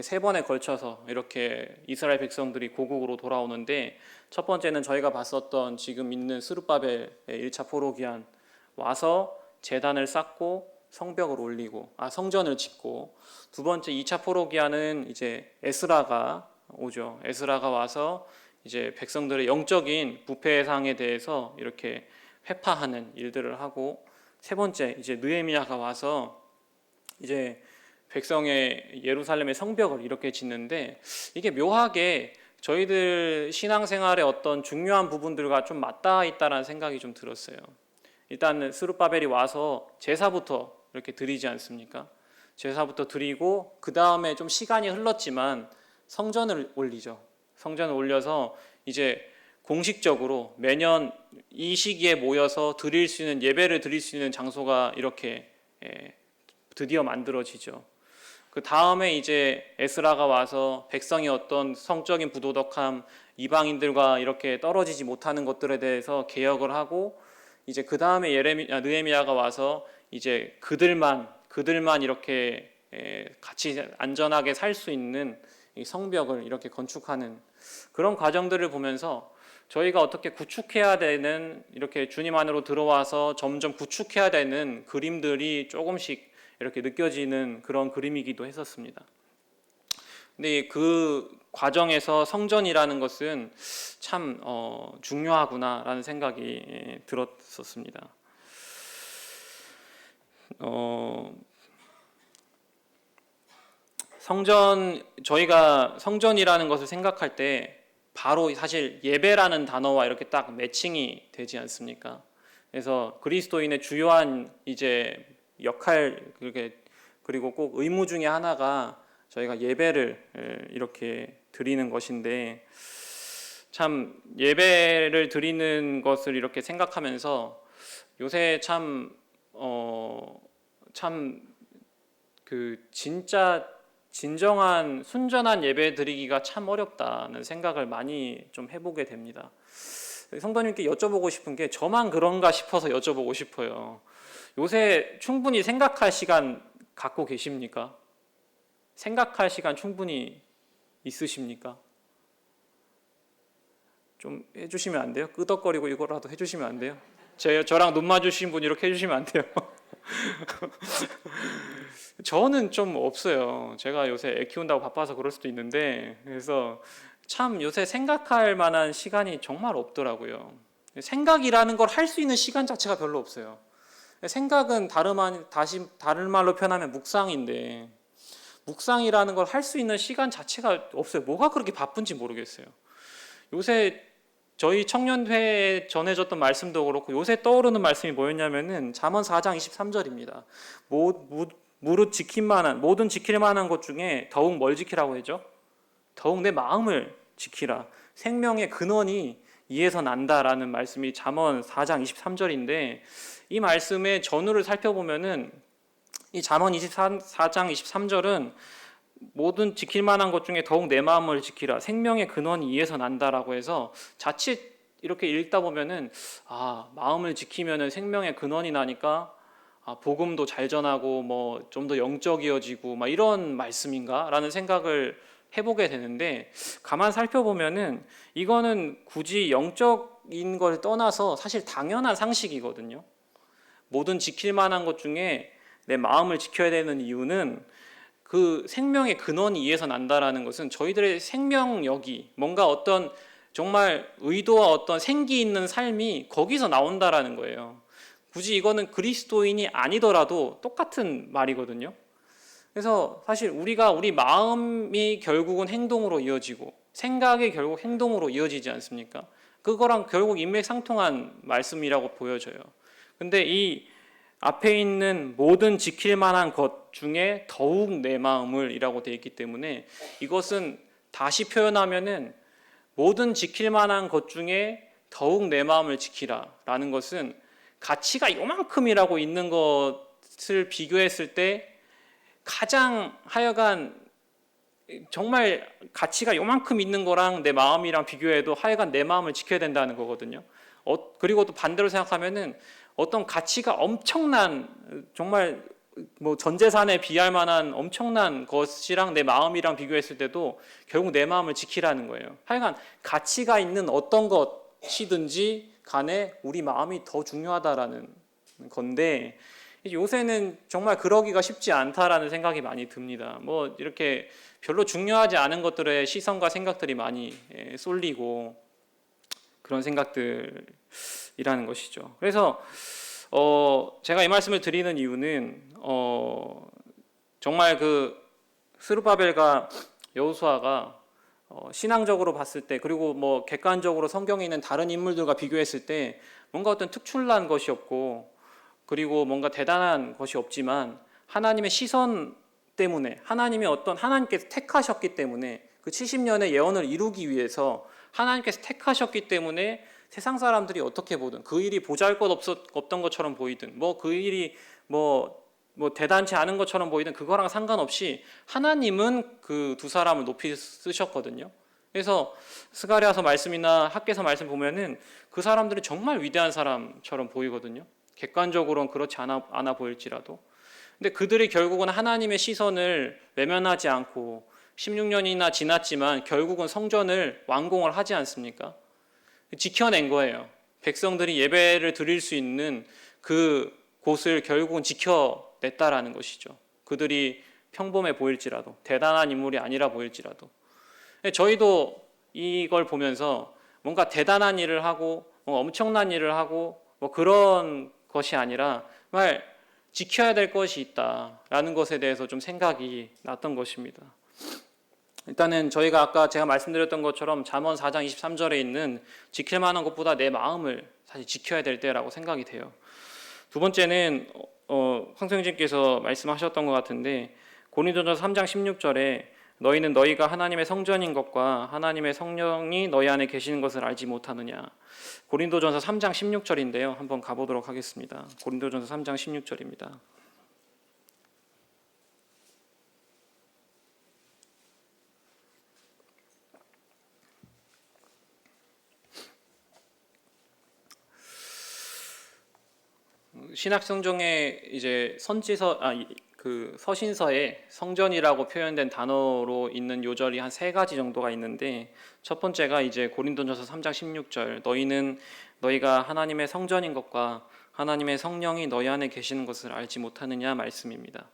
세 번에 걸쳐서 이렇게 이스라엘 백성들이 고국으로 돌아오는데, 첫 번째는 저희가 봤었던 지금 있는 스룹바벨의 1차 포로기한 와서 제단을 쌓고 성벽을 올리고 성전을 짓고, 두 번째 2차 포로기한은 이제 에스라가 오죠. 에스라가 와서 이제 백성들의 영적인 부패상에 대해서 이렇게 회파하는 일들을 하고, 세 번째 이제 느헤미야가 와서 이제 백성의 예루살렘의 성벽을 이렇게 짓는데, 이게 묘하게 저희들 신앙생활의 어떤 중요한 부분들과 좀 맞닿아 있다라는 생각이 좀 들었어요. 일단 스룹바벨이 와서 제사부터 이렇게 드리지 않습니까? 제사부터 드리고 그 다음에 좀 시간이 흘렀지만 성전을 올리죠. 성전을 올려서 이제 공식적으로 매년 이 시기에 모여서 드릴 수 있는, 예배를 드릴 수 있는 장소가 이렇게 드디어 만들어지죠. 그 다음에 이제 에스라가 와서 백성이 어떤 성적인 부도덕함, 이방인들과 이렇게 떨어지지 못하는 것들에 대해서 개혁을 하고, 이제 그 다음에 느헤미야가 와서 이제 그들만 이렇게 같이 안전하게 살 수 있는 성벽을 이렇게 건축하는 그런 과정들을 보면서 저희가 어떻게 구축해야 되는, 이렇게 주님 안으로 들어와서 점점 구축해야 되는 그림들이 조금씩 이렇게 느껴지는 그런 그림이기도 했었습니다. 근데 그 과정에서 성전이라는 것은 참 중요하구나라는 생각이 들었었습니다. 저희가 성전이라는 것을 생각할 때 바로 사실 예배라는 단어와 이렇게 딱 매칭이 되지 않습니까? 그래서 그리스도인의 주요한 이제 역할, 그리고 꼭 의무 중에 하나가 저희가 예배를 이렇게 드리는 것인데, 참 예배를 드리는 것을 이렇게 생각하면서 요새 진짜 진정한 순전한 예배 드리기가 참 어렵다는 생각을 많이 좀 해보게 됩니다. 성도님께 여쭤보고 싶은 게 저만 그런가 싶어서 여쭤보고 싶어요. 요새 충분히 생각할 시간 갖고 계십니까? 생각할 시간 충분히 있으십니까? 좀 해주시면 안 돼요? 끄덕거리고 이거라도 해주시면 안 돼요? 저랑 눈 마주친 분 이렇게 해주시면 안 돼요? 저는 좀 없어요. 제가 요새 애 키운다고 바빠서 그럴 수도 있는데, 그래서 참 요새 생각할 만한 시간이 정말 없더라고요. 생각이라는 걸 할 수 있는 시간 자체가 별로 없어요. 생각은 다른 말로 표현하면 묵상인데, 묵상이라는 걸 할 수 있는 시간 자체가 없어요. 뭐가 그렇게 바쁜지 모르겠어요. 요새 저희 청년회에 전해졌던 말씀도 그렇고 요새 떠오르는 말씀이 뭐였냐면은 잠언 4장 23절입니다. 무릇 모든 지킬 만한 것 중에 더욱 뭘 지키라고 했죠? 더욱 내 마음을 지키라. 생명의 근원이 이에서 난다라는 말씀이 잠언 4장 23절인데, 이 말씀의 전후를 살펴보면은 이 잠언 4장 23절은 모든 지킬 만한 것 중에 더욱 내 마음을 지키라. 생명의 근원이 이에서 난다라고 해서 자칫 이렇게 읽다 보면은 마음을 지키면은 생명의 근원이 나니까 복음도 잘 전하고 뭐 좀 더 영적이어지고 막 이런 말씀인가라는 생각을 해보게 되는데, 가만 살펴보면은 이거는 굳이 영적인 걸 떠나서 사실 당연한 상식이거든요. 모든 지킬 만한 것 중에 내 마음을 지켜야 되는 이유는 그 생명의 근원이 이에서 난다라는 것은 저희들의 생명력이 뭔가 어떤 정말 의도와 어떤 생기 있는 삶이 거기서 나온다라는 거예요. 굳이 이거는 그리스도인이 아니더라도 똑같은 말이거든요. 그래서 사실 우리 마음이 결국은 행동으로 이어지고 생각이 결국 행동으로 이어지지 않습니까? 그거랑 결국 인맥상통한 말씀이라고 보여져요. 근데 이 앞에 있는 모든 지킬 만한 것 중에 더욱 내 마음을 이라고 되어 있기 때문에, 이것은 다시 표현하면은 모든 지킬 만한 것 중에 더욱 내 마음을 지키라 라는 것은 가치가 요만큼이라고 있는 것을 비교했을 때 가장 하여간 정말 가치가 요만큼 있는 거랑 내 마음이랑 비교해도 하여간 내 마음을 지켜야 된다는 거거든요. 그리고 또 반대로 생각하면은 어떤 가치가 엄청난 정말 뭐 전 재산에 비할 만한 엄청난 것이랑 내 마음이랑 비교했을 때도 결국 내 마음을 지키라는 거예요. 하여간 가치가 있는 어떤 것이든지 간에 우리 마음이 더 중요하다라는 건데, 요새는 정말 그러기가 쉽지 않다라는 생각이 많이 듭니다. 뭐 이렇게 별로 중요하지 않은 것들의 시선과 생각들이 많이 쏠리고 그런 생각들이라는 것이죠. 그래서 제가 이 말씀을 드리는 이유는 정말 그 스룹바벨과 여호수아가 신앙적으로 봤을 때, 그리고 뭐 객관적으로 성경에 있는 다른 인물들과 비교했을 때 뭔가 어떤 특출난 것이 없고 그리고 뭔가 대단한 것이 없지만 하나님의 시선 때문에 하나님께서 택하셨기 때문에 그 70년의 예언을 이루기 위해서 하나님께서 택하셨기 때문에 세상 사람들이 어떻게 보든 그 일이 보잘것없던 것처럼 보이든 뭐 그 일이 뭐 대단치 않은 것처럼 보이든 그거랑 상관없이 하나님은 그 두 사람을 높이 쓰셨거든요. 그래서 스가랴서 말씀이나 학개서 말씀 보면은 그 사람들이 정말 위대한 사람처럼 보이거든요. 객관적으로는 그렇지 않아 보일지라도. 근데 그들이 결국은 하나님의 시선을 외면하지 않고 16년이나 지났지만 결국은 성전을 완공을 하지 않습니까? 지켜낸 거예요. 백성들이 예배를 드릴 수 있는 그 곳을 결국은 지켜냈다라는 것이죠. 그들이 평범해 보일지라도, 대단한 인물이 아니라 보일지라도. 저희도 이걸 보면서 뭔가 대단한 일을 하고 뭔가 엄청난 일을 하고 뭐 그런 것이 아니라 정말 지켜야 될 것이 있다라는 것에 대해서 좀 생각이 났던 것입니다. 일단은 저희가 아까 제가 말씀드렸던 것처럼 잠언 4장 23절에 있는 지킬 만한 것보다 내 마음을 사실 지켜야 될 때라고 생각이 돼요. 두 번째는 황성진께서 말씀하셨던 것 같은데, 고린도전서 3장 16절에 너희는 너희가 하나님의 성전인 것과 하나님의 성령이 너희 안에 계시는 것을 알지 못하느냐. 고린도전서 3장 16절인데요. 한번 가보도록 하겠습니다. 고린도전서 3장 16절입니다. 신약성경에 이제 그 서신서에 성전이라고 표현된 단어로 있는 요절이 한 세 가지 정도가 있는데, 첫 번째가 이제 고린도전서 3장 16절 너희가 하나님의 성전인 것과 하나님의 성령이 너희 안에 계시는 것을 알지 못하느냐 말씀입니다.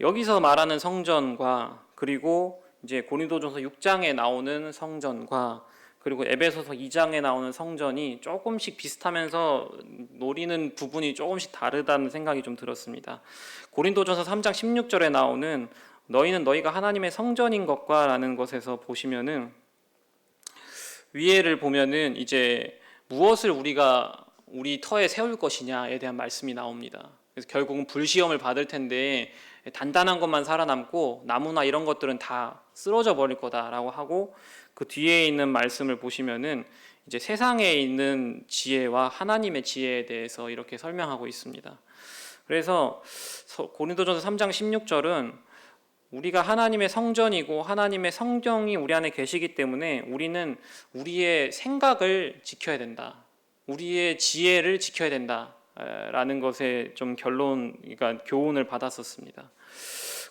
여기서 말하는 성전과 그리고 이제 고린도전서 6장에 나오는 성전과 그리고 에베소서 2장에 나오는 성전이 조금씩 비슷하면서 노리는 부분이 조금씩 다르다는 생각이 좀 들었습니다. 고린도전서 3장 16절에 나오는 너희는 너희가 하나님의 성전인 것과 라는 것에서 보시면은 위에를 보면은 이제 무엇을 우리가 우리 터에 세울 것이냐에 대한 말씀이 나옵니다. 그래서 결국은 불시험을 받을 텐데 단단한 것만 살아남고 나무나 이런 것들은 다 쓰러져 버릴 거다라고 하고, 그 뒤에 있는 말씀을 보시면은 이제 세상에 있는 지혜와 하나님의 지혜에 대해서 이렇게 설명하고 있습니다. 그래서 고린도전서 3장 16절은 우리가 하나님의 성전이고 하나님의 성령이 우리 안에 계시기 때문에 우리는 우리의 생각을 지켜야 된다, 우리의 지혜를 지켜야 된다 라는 것에 좀 그러니까 교훈을 받았었습니다.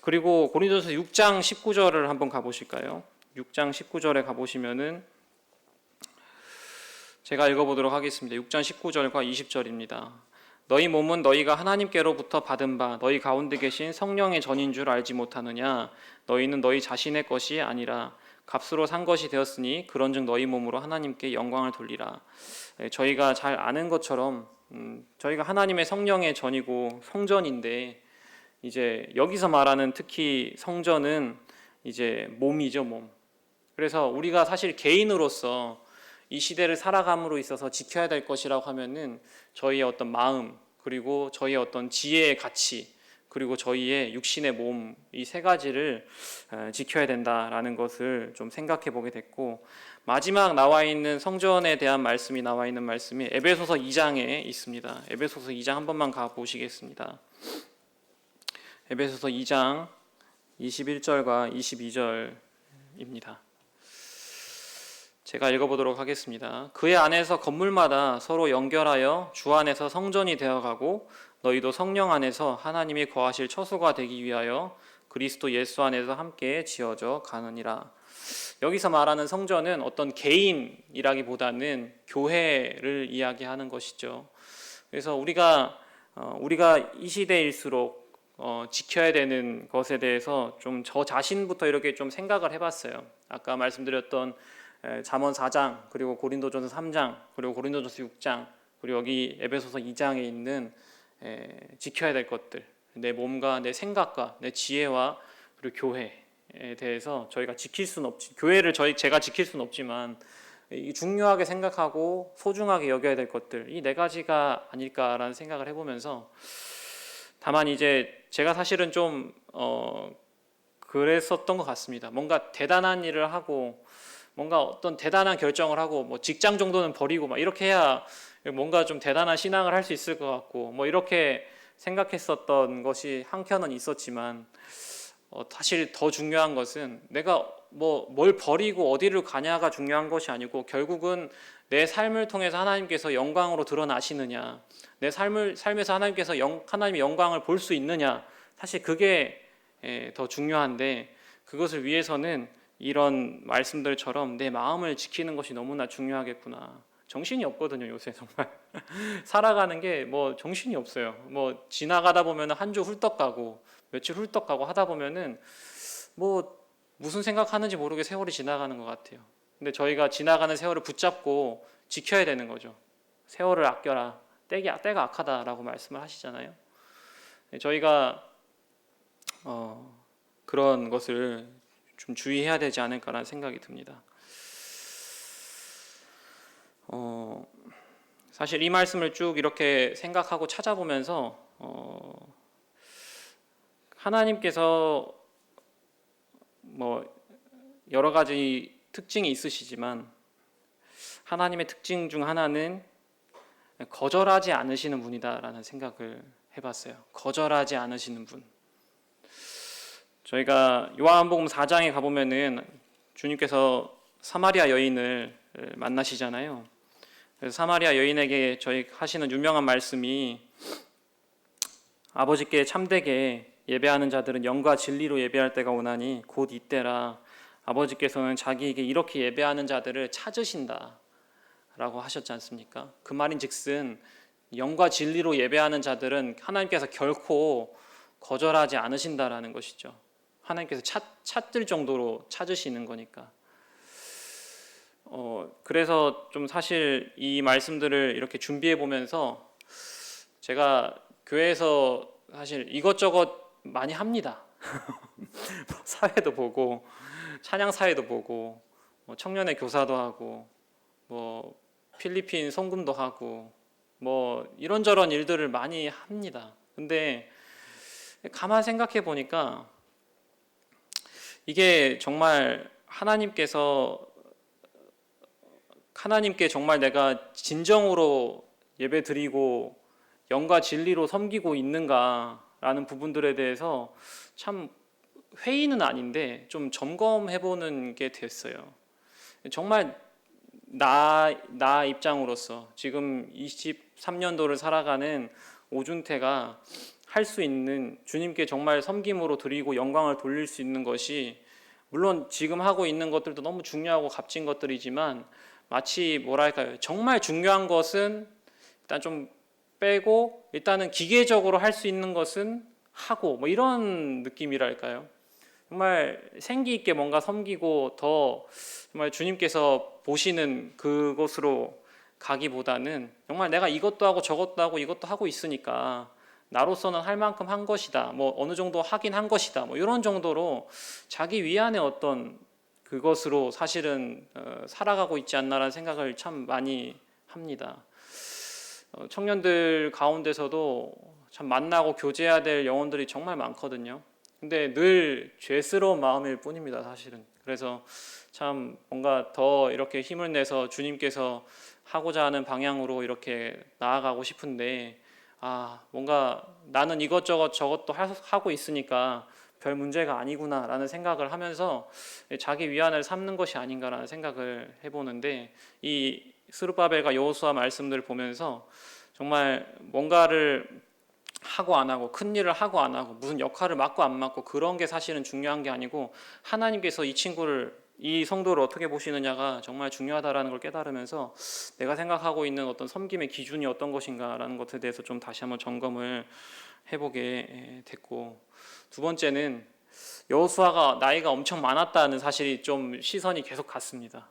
그리고 고린도전서 6장 19절을 한번 가보실까요? 6장 19절에 가보시면은 제가 읽어보도록 하겠습니다. 6장 19절과 20절입니다. 너희 몸은 너희가 하나님께로부터 받은 바 너희 가운데 계신 성령의 전인 줄 알지 못하느냐? 너희는 너희 자신의 것이 아니라 값으로 산 것이 되었으니 그런즉 너희 몸으로 하나님께 영광을 돌리라. 저희가 잘 아는 것처럼 저희가 하나님의 성령의 전이고 성전인데, 이제 여기서 말하는 특히 성전은 이제 몸이죠, 몸. 그래서 우리가 사실 개인으로서 이 시대를 살아감으로 있어서 지켜야 될 것이라고 하면은 저희의 어떤 마음, 그리고 저희의 어떤 지혜의 가치, 그리고 저희의 육신의 몸, 이 세 가지를 지켜야 된다라는 것을 좀 생각해 보게 됐고, 마지막 나와 있는 성전에 대한 말씀이 나와 있는 말씀이 에베소서 2장에 있습니다. 에베소서 2장 한 번만 가 보시겠습니다. 에베소서 2장 21절과 22절입니다. 제가 읽어보도록 하겠습니다. 그의 안에서 건물마다 서로 연결하여 주 안에서 성전이 되어가고 너희도 성령 안에서 하나님이 거하실 처소가 되기 위하여 그리스도 예수 안에서 함께 지어져 가느니라. 여기서 말하는 성전은 어떤 개인이라기보다는 교회를 이야기하는 것이죠. 그래서 우리가 이 시대일수록 지켜야 되는 것에 대해서 좀 저 자신부터 이렇게 좀 생각을 해봤어요. 아까 말씀드렸던 잠언 4장, 그리고 고린도전서 3장, 그리고 고린도전서 6장, 그리고 여기 에베소서 2장에 있는 지켜야 될 것들, 내 몸과 내 생각과 내 지혜와 그리고 교회에 대해서 저희가 지킬 수는 없지, 교회를 제가 지킬 수는 없지만 중요하게 생각하고 소중하게 여겨야 될 것들, 이 네 가지가 아닐까라는 생각을 해보면서, 다만 이제 제가 사실은 좀 그랬었던 것 같습니다. 뭔가 대단한 일을 하고 뭔가 어떤 대단한 결정을 하고 뭐 직장 정도는 버리고 막 이렇게 해야 뭔가 좀 대단한 신앙을 할 수 있을 것 같고 뭐 이렇게 생각했었던 것이 한켠은 있었지만, 사실 더 중요한 것은 내가 뭐 뭘 버리고 어디를 가냐가 중요한 것이 아니고, 결국은 내 삶을 통해서 하나님께서 영광으로 드러나시느냐, 내 삶에서 하나님께서 하나님의 영광을 볼 수 있느냐, 사실 그게 더 중요한데, 그것을 위해서는 이런 말씀들처럼 내 마음을 지키는 것이 너무나 중요하겠구나. 정신이 없거든요, 요새 정말. 살아가는 게 뭐 정신이 없어요. 뭐 지나가다 보면 한 주 훌떡 가고 며칠 훌떡 가고 하다 보면은 뭐 무슨 생각하는지 모르게 세월이 지나가는 것 같아요. 근데 저희가 지나가는 세월을 붙잡고 지켜야 되는 거죠. 세월을 아껴라. 때가 악하다라고 말씀을 하시잖아요. 저희가 그런 것을 좀 주의해야 되지 않을까라는 생각이 듭니다. 사실 이 말씀을 쭉 이렇게 생각하고 찾아보면서 하나님께서 뭐 여러 가지 특징이 있으시지만 하나님의 특징 중 하나는 거절하지 않으시는 분이다라는 생각을 해봤어요. 거절하지 않으시는 분. 저희가 요한복음 4장에 가보면은 주님께서 사마리아 여인을 만나시잖아요. 그래서 사마리아 여인에게 저희 하시는 유명한 말씀이, 아버지께 참되게 예배하는 자들은 영과 진리로 예배할 때가 오나니 곧 이때라. 아버지께서는 자기에게 이렇게 예배하는 자들을 찾으신다 라고 하셨지 않습니까? 그 말인즉슨 영과 진리로 예배하는 자들은 하나님께서 결코 거절하지 않으신다라는 것이죠. 하나님께서 찾을 정도로 찾으시는 거니까. 그래서 좀 사실 이 말씀들을 이렇게 준비해 보면서 제가 교회에서 사실 이것저것 많이 합니다. 사회도 보고 찬양 사회도 보고 청년의 교사도 하고 뭐 필리핀 송금도 하고 뭐 이런저런 일들을 많이 합니다. 근데 가만 생각해 보니까 이게 정말 하나님께 정말 내가 진정으로 예배 드리고 영과 진리로 섬기고 있는가라는 부분들에 대해서 참 회의는 아닌데 좀 점검해 보는 게 됐어요. 정말 나 입장으로서 지금 23년도를 살아가는 오준태가 할 수 있는 주님께 정말 섬김으로 드리고 영광을 돌릴 수 있는 것이 물론 지금 하고 있는 것들도 너무 중요하고 값진 것들이지만 마치 뭐랄까요, 정말 중요한 것은 일단 좀 빼고 일단은 기계적으로 할 수 있는 것은 하고 뭐 이런 느낌이랄까요. 정말 생기 있게 뭔가 섬기고 더 정말 주님께서 보시는 그곳으로 가기보다는 정말 내가 이것도 하고 저것도 하고 이것도 하고 있으니까 나로서는 할 만큼 한 것이다. 뭐 어느 정도 하긴 한 것이다. 뭐 이런 정도로 자기 위안의 어떤 그것으로 사실은 살아가고 있지 않나라는 생각을 참 많이 합니다. 청년들 가운데서도 참 만나고 교제해야 될 영혼들이 정말 많거든요. 근데 늘 죄스러운 마음일 뿐입니다, 사실은. 그래서 참 뭔가 더 이렇게 힘을 내서 주님께서 하고자 하는 방향으로 이렇게 나아가고 싶은데 뭔가 나는 이것저것 저것도 하고 있으니까 별 문제가 아니구나라는 생각을 하면서 자기 위안을 삼는 것이 아닌가라는 생각을 해보는데 이 스룹바벨과 여호수아 말씀들을 보면서 정말 뭔가를 하고 안 하고 큰 일을 하고 안 하고 무슨 역할을 맡고 안 맡고 그런 게 사실은 중요한 게 아니고 하나님께서 이 성도를 어떻게 보시느냐가 정말 중요하다라는 걸 깨달으면서 내가 생각하고 있는 어떤 섬김의 기준이 어떤 것인가라는 것에 대해서 좀 다시 한번 점검을 해보게 됐고, 두 번째는 여호수아가 나이가 엄청 많았다는 사실이 좀 시선이 계속 갔습니다.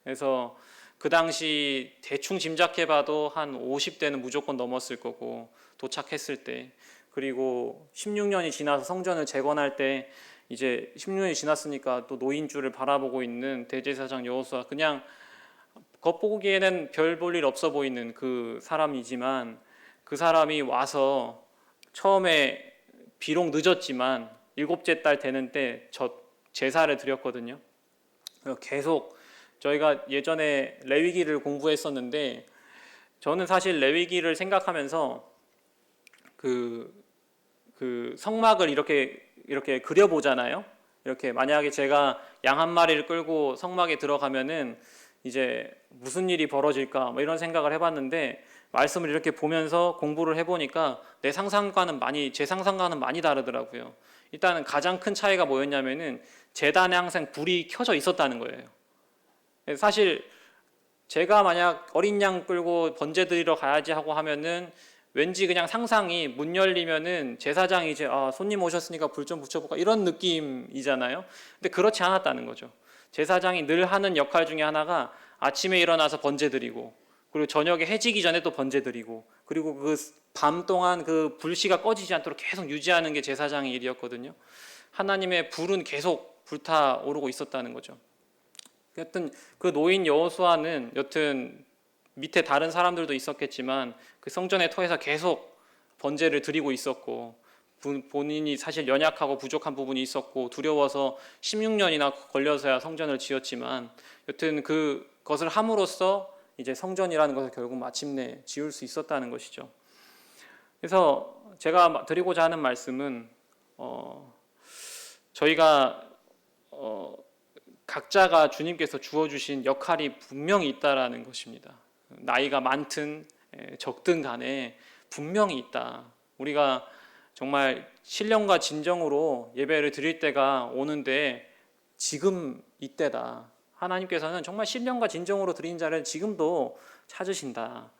그래서 그 당시 대충 짐작해봐도 한 50대는 무조건 넘었을 거고 도착했을 때, 그리고 16년이 지나서 성전을 재건할 때 이제 16년이 지났으니까 또 노인주를 바라보고 있는 대제사장 여호수아, 그냥 겉보기에는 별 볼 일 없어 보이는 그 사람이지만 그 사람이 와서 처음에 비록 늦었지만 일곱째 달 되는 때 제사를 드렸거든요. 계속 저희가 예전에 레위기를 공부했었는데 저는 사실 레위기를 생각하면서 그 성막을 이렇게 그려보잖아요. 이렇게 만약에 제가 양 한 마리를 끌고 성막에 들어가면은 이제 무슨 일이 벌어질까 뭐 이런 생각을 해봤는데 말씀을 이렇게 보면서 공부를 해보니까 제 상상과는 많이 다르더라고요. 일단은 가장 큰 차이가 뭐였냐면은 제단에 항상 불이 켜져 있었다는 거예요. 사실 제가 만약 어린 양 끌고 번제 드리러 가야지 하고 하면은 왠지 그냥 상상이 문 열리면은 제사장이 이제 손님 오셨으니까 불 좀 붙여볼까 이런 느낌이잖아요. 근데 그렇지 않았다는 거죠. 제사장이 늘 하는 역할 중에 하나가 아침에 일어나서 번제 드리고, 그리고 저녁에 해지기 전에 또 번제 드리고, 그리고 그 밤 동안 그 불씨가 꺼지지 않도록 계속 유지하는 게 제사장의 일이었거든요. 하나님의 불은 계속 불타오르고 있었다는 거죠. 여튼 그 노인 여호수아는 여튼 밑에 다른 사람들도 있었겠지만 그 성전의 터에서 계속 번제를 드리고 있었고, 본인이 사실 연약하고 부족한 부분이 있었고 두려워서 16년이나 걸려서야 성전을 지었지만 여튼 그것을 함으로써 이제 성전이라는 것을 결국 마침내 지을 수 있었다는 것이죠. 그래서 제가 드리고자 하는 말씀은 저희가 각자가 주님께서 주어주신 역할이 분명히 있다라는 것입니다. 나이가 많든 적든 간에 분명히 있다. 우리가 정말 신령과 진정으로 예배를 드릴 때가 오는데 지금 이때다. 하나님께서는 정말 신령과 진정으로 드린 자를 지금도 찾으신다.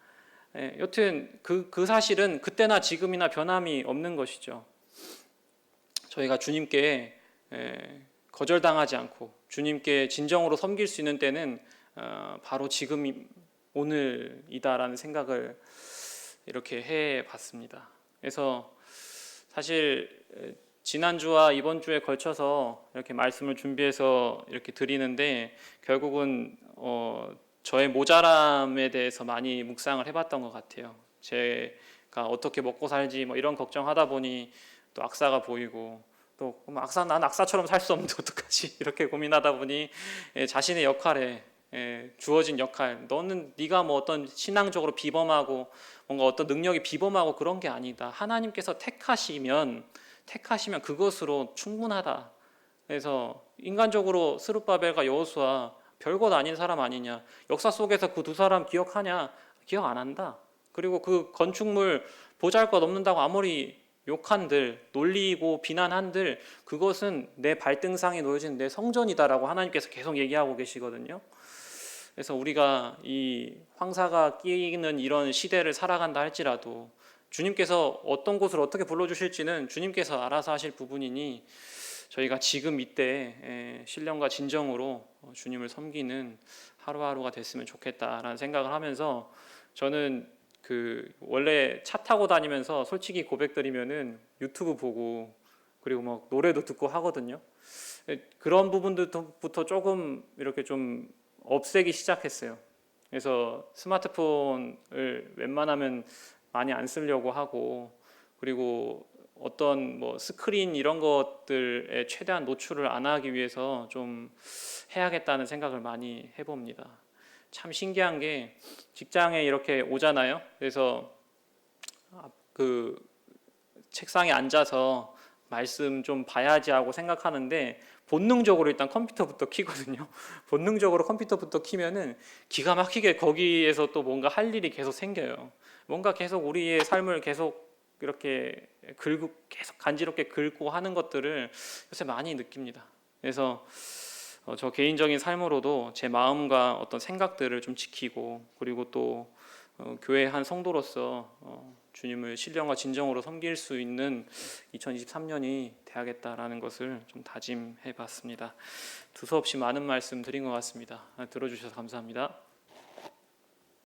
여튼 그 사실은 그때나 지금이나 변함이 없는 것이죠. 저희가 주님께 거절당하지 않고 주님께 진정으로 섬길 수 있는 때는 바로 지금 오늘이다라는 생각을 이렇게 해봤습니다. 그래서 사실 지난주와 이번 주에 걸쳐서 이렇게 말씀을 준비해서 이렇게 드리는데 결국은 저의 모자람에 대해서 많이 묵상을 해봤던 것 같아요. 제가 어떻게 먹고 살지 뭐 이런 걱정하다 보니 또 악사가 보이고 또 난 악사처럼 살 수 없는데 어떡하지 이렇게 고민하다 보니 자신의 역할에 주어진 역할, 너는 네가 뭐 어떤 신앙적으로 비범하고 뭔가 어떤 능력이 비범하고 그런 게 아니다. 하나님께서 택하시면 그것으로 충분하다. 그래서 인간적으로 스룹바벨과 여호수아 별것 아닌 사람 아니냐. 역사 속에서 그 두 사람 기억하냐? 기억 안 한다. 그리고 그 건축물 보잘것없는다고 아무리 욕한들, 놀리고 비난한들 그것은 내 발등상에 놓여진 내 성전이다라고 하나님께서 계속 얘기하고 계시거든요. 그래서 우리가 이 황사가 끼는 이런 시대를 살아간다 할지라도 주님께서 어떤 곳을 어떻게 불러주실지는 주님께서 알아서 하실 부분이니 저희가 지금 이때 신령과 진정으로 주님을 섬기는 하루하루가 됐으면 좋겠다라는 생각을 하면서 저는 원래 차 타고 다니면서 솔직히 고백드리면은 유튜브 보고 그리고 막 노래도 듣고 하거든요. 그런 부분들부터 조금 이렇게 좀 없애기 시작했어요. 그래서 스마트폰을 웬만하면 많이 안 쓰려고 하고 그리고 어떤 뭐 스크린 이런 것들에 최대한 노출을 안 하기 위해서 좀 해야겠다는 생각을 많이 해봅니다. 참 신기한 게 직장에 이렇게 오잖아요. 그래서 그 책상에 앉아서 말씀 좀 봐야지 하고 생각하는데 본능적으로 일단 컴퓨터부터 켜거든요. 본능적으로 컴퓨터부터 켜면은 기가 막히게 거기에서 또 뭔가 할 일이 계속 생겨요. 뭔가 계속 우리의 삶을 계속 이렇게 계속 간지럽게 긁고 하는 것들을 요새 많이 느낍니다. 그래서 저 개인적인 삶으로도 제 마음과 어떤 생각들을 좀 지키고 그리고 또 교회 한 성도로서 주님을 신령과 진정으로 섬길 수 있는 2023년이 돼야겠다라는 것을 좀 다짐해 봤습니다. 두서없이 많은 말씀 드린 것 같습니다. 들어주셔서 감사합니다.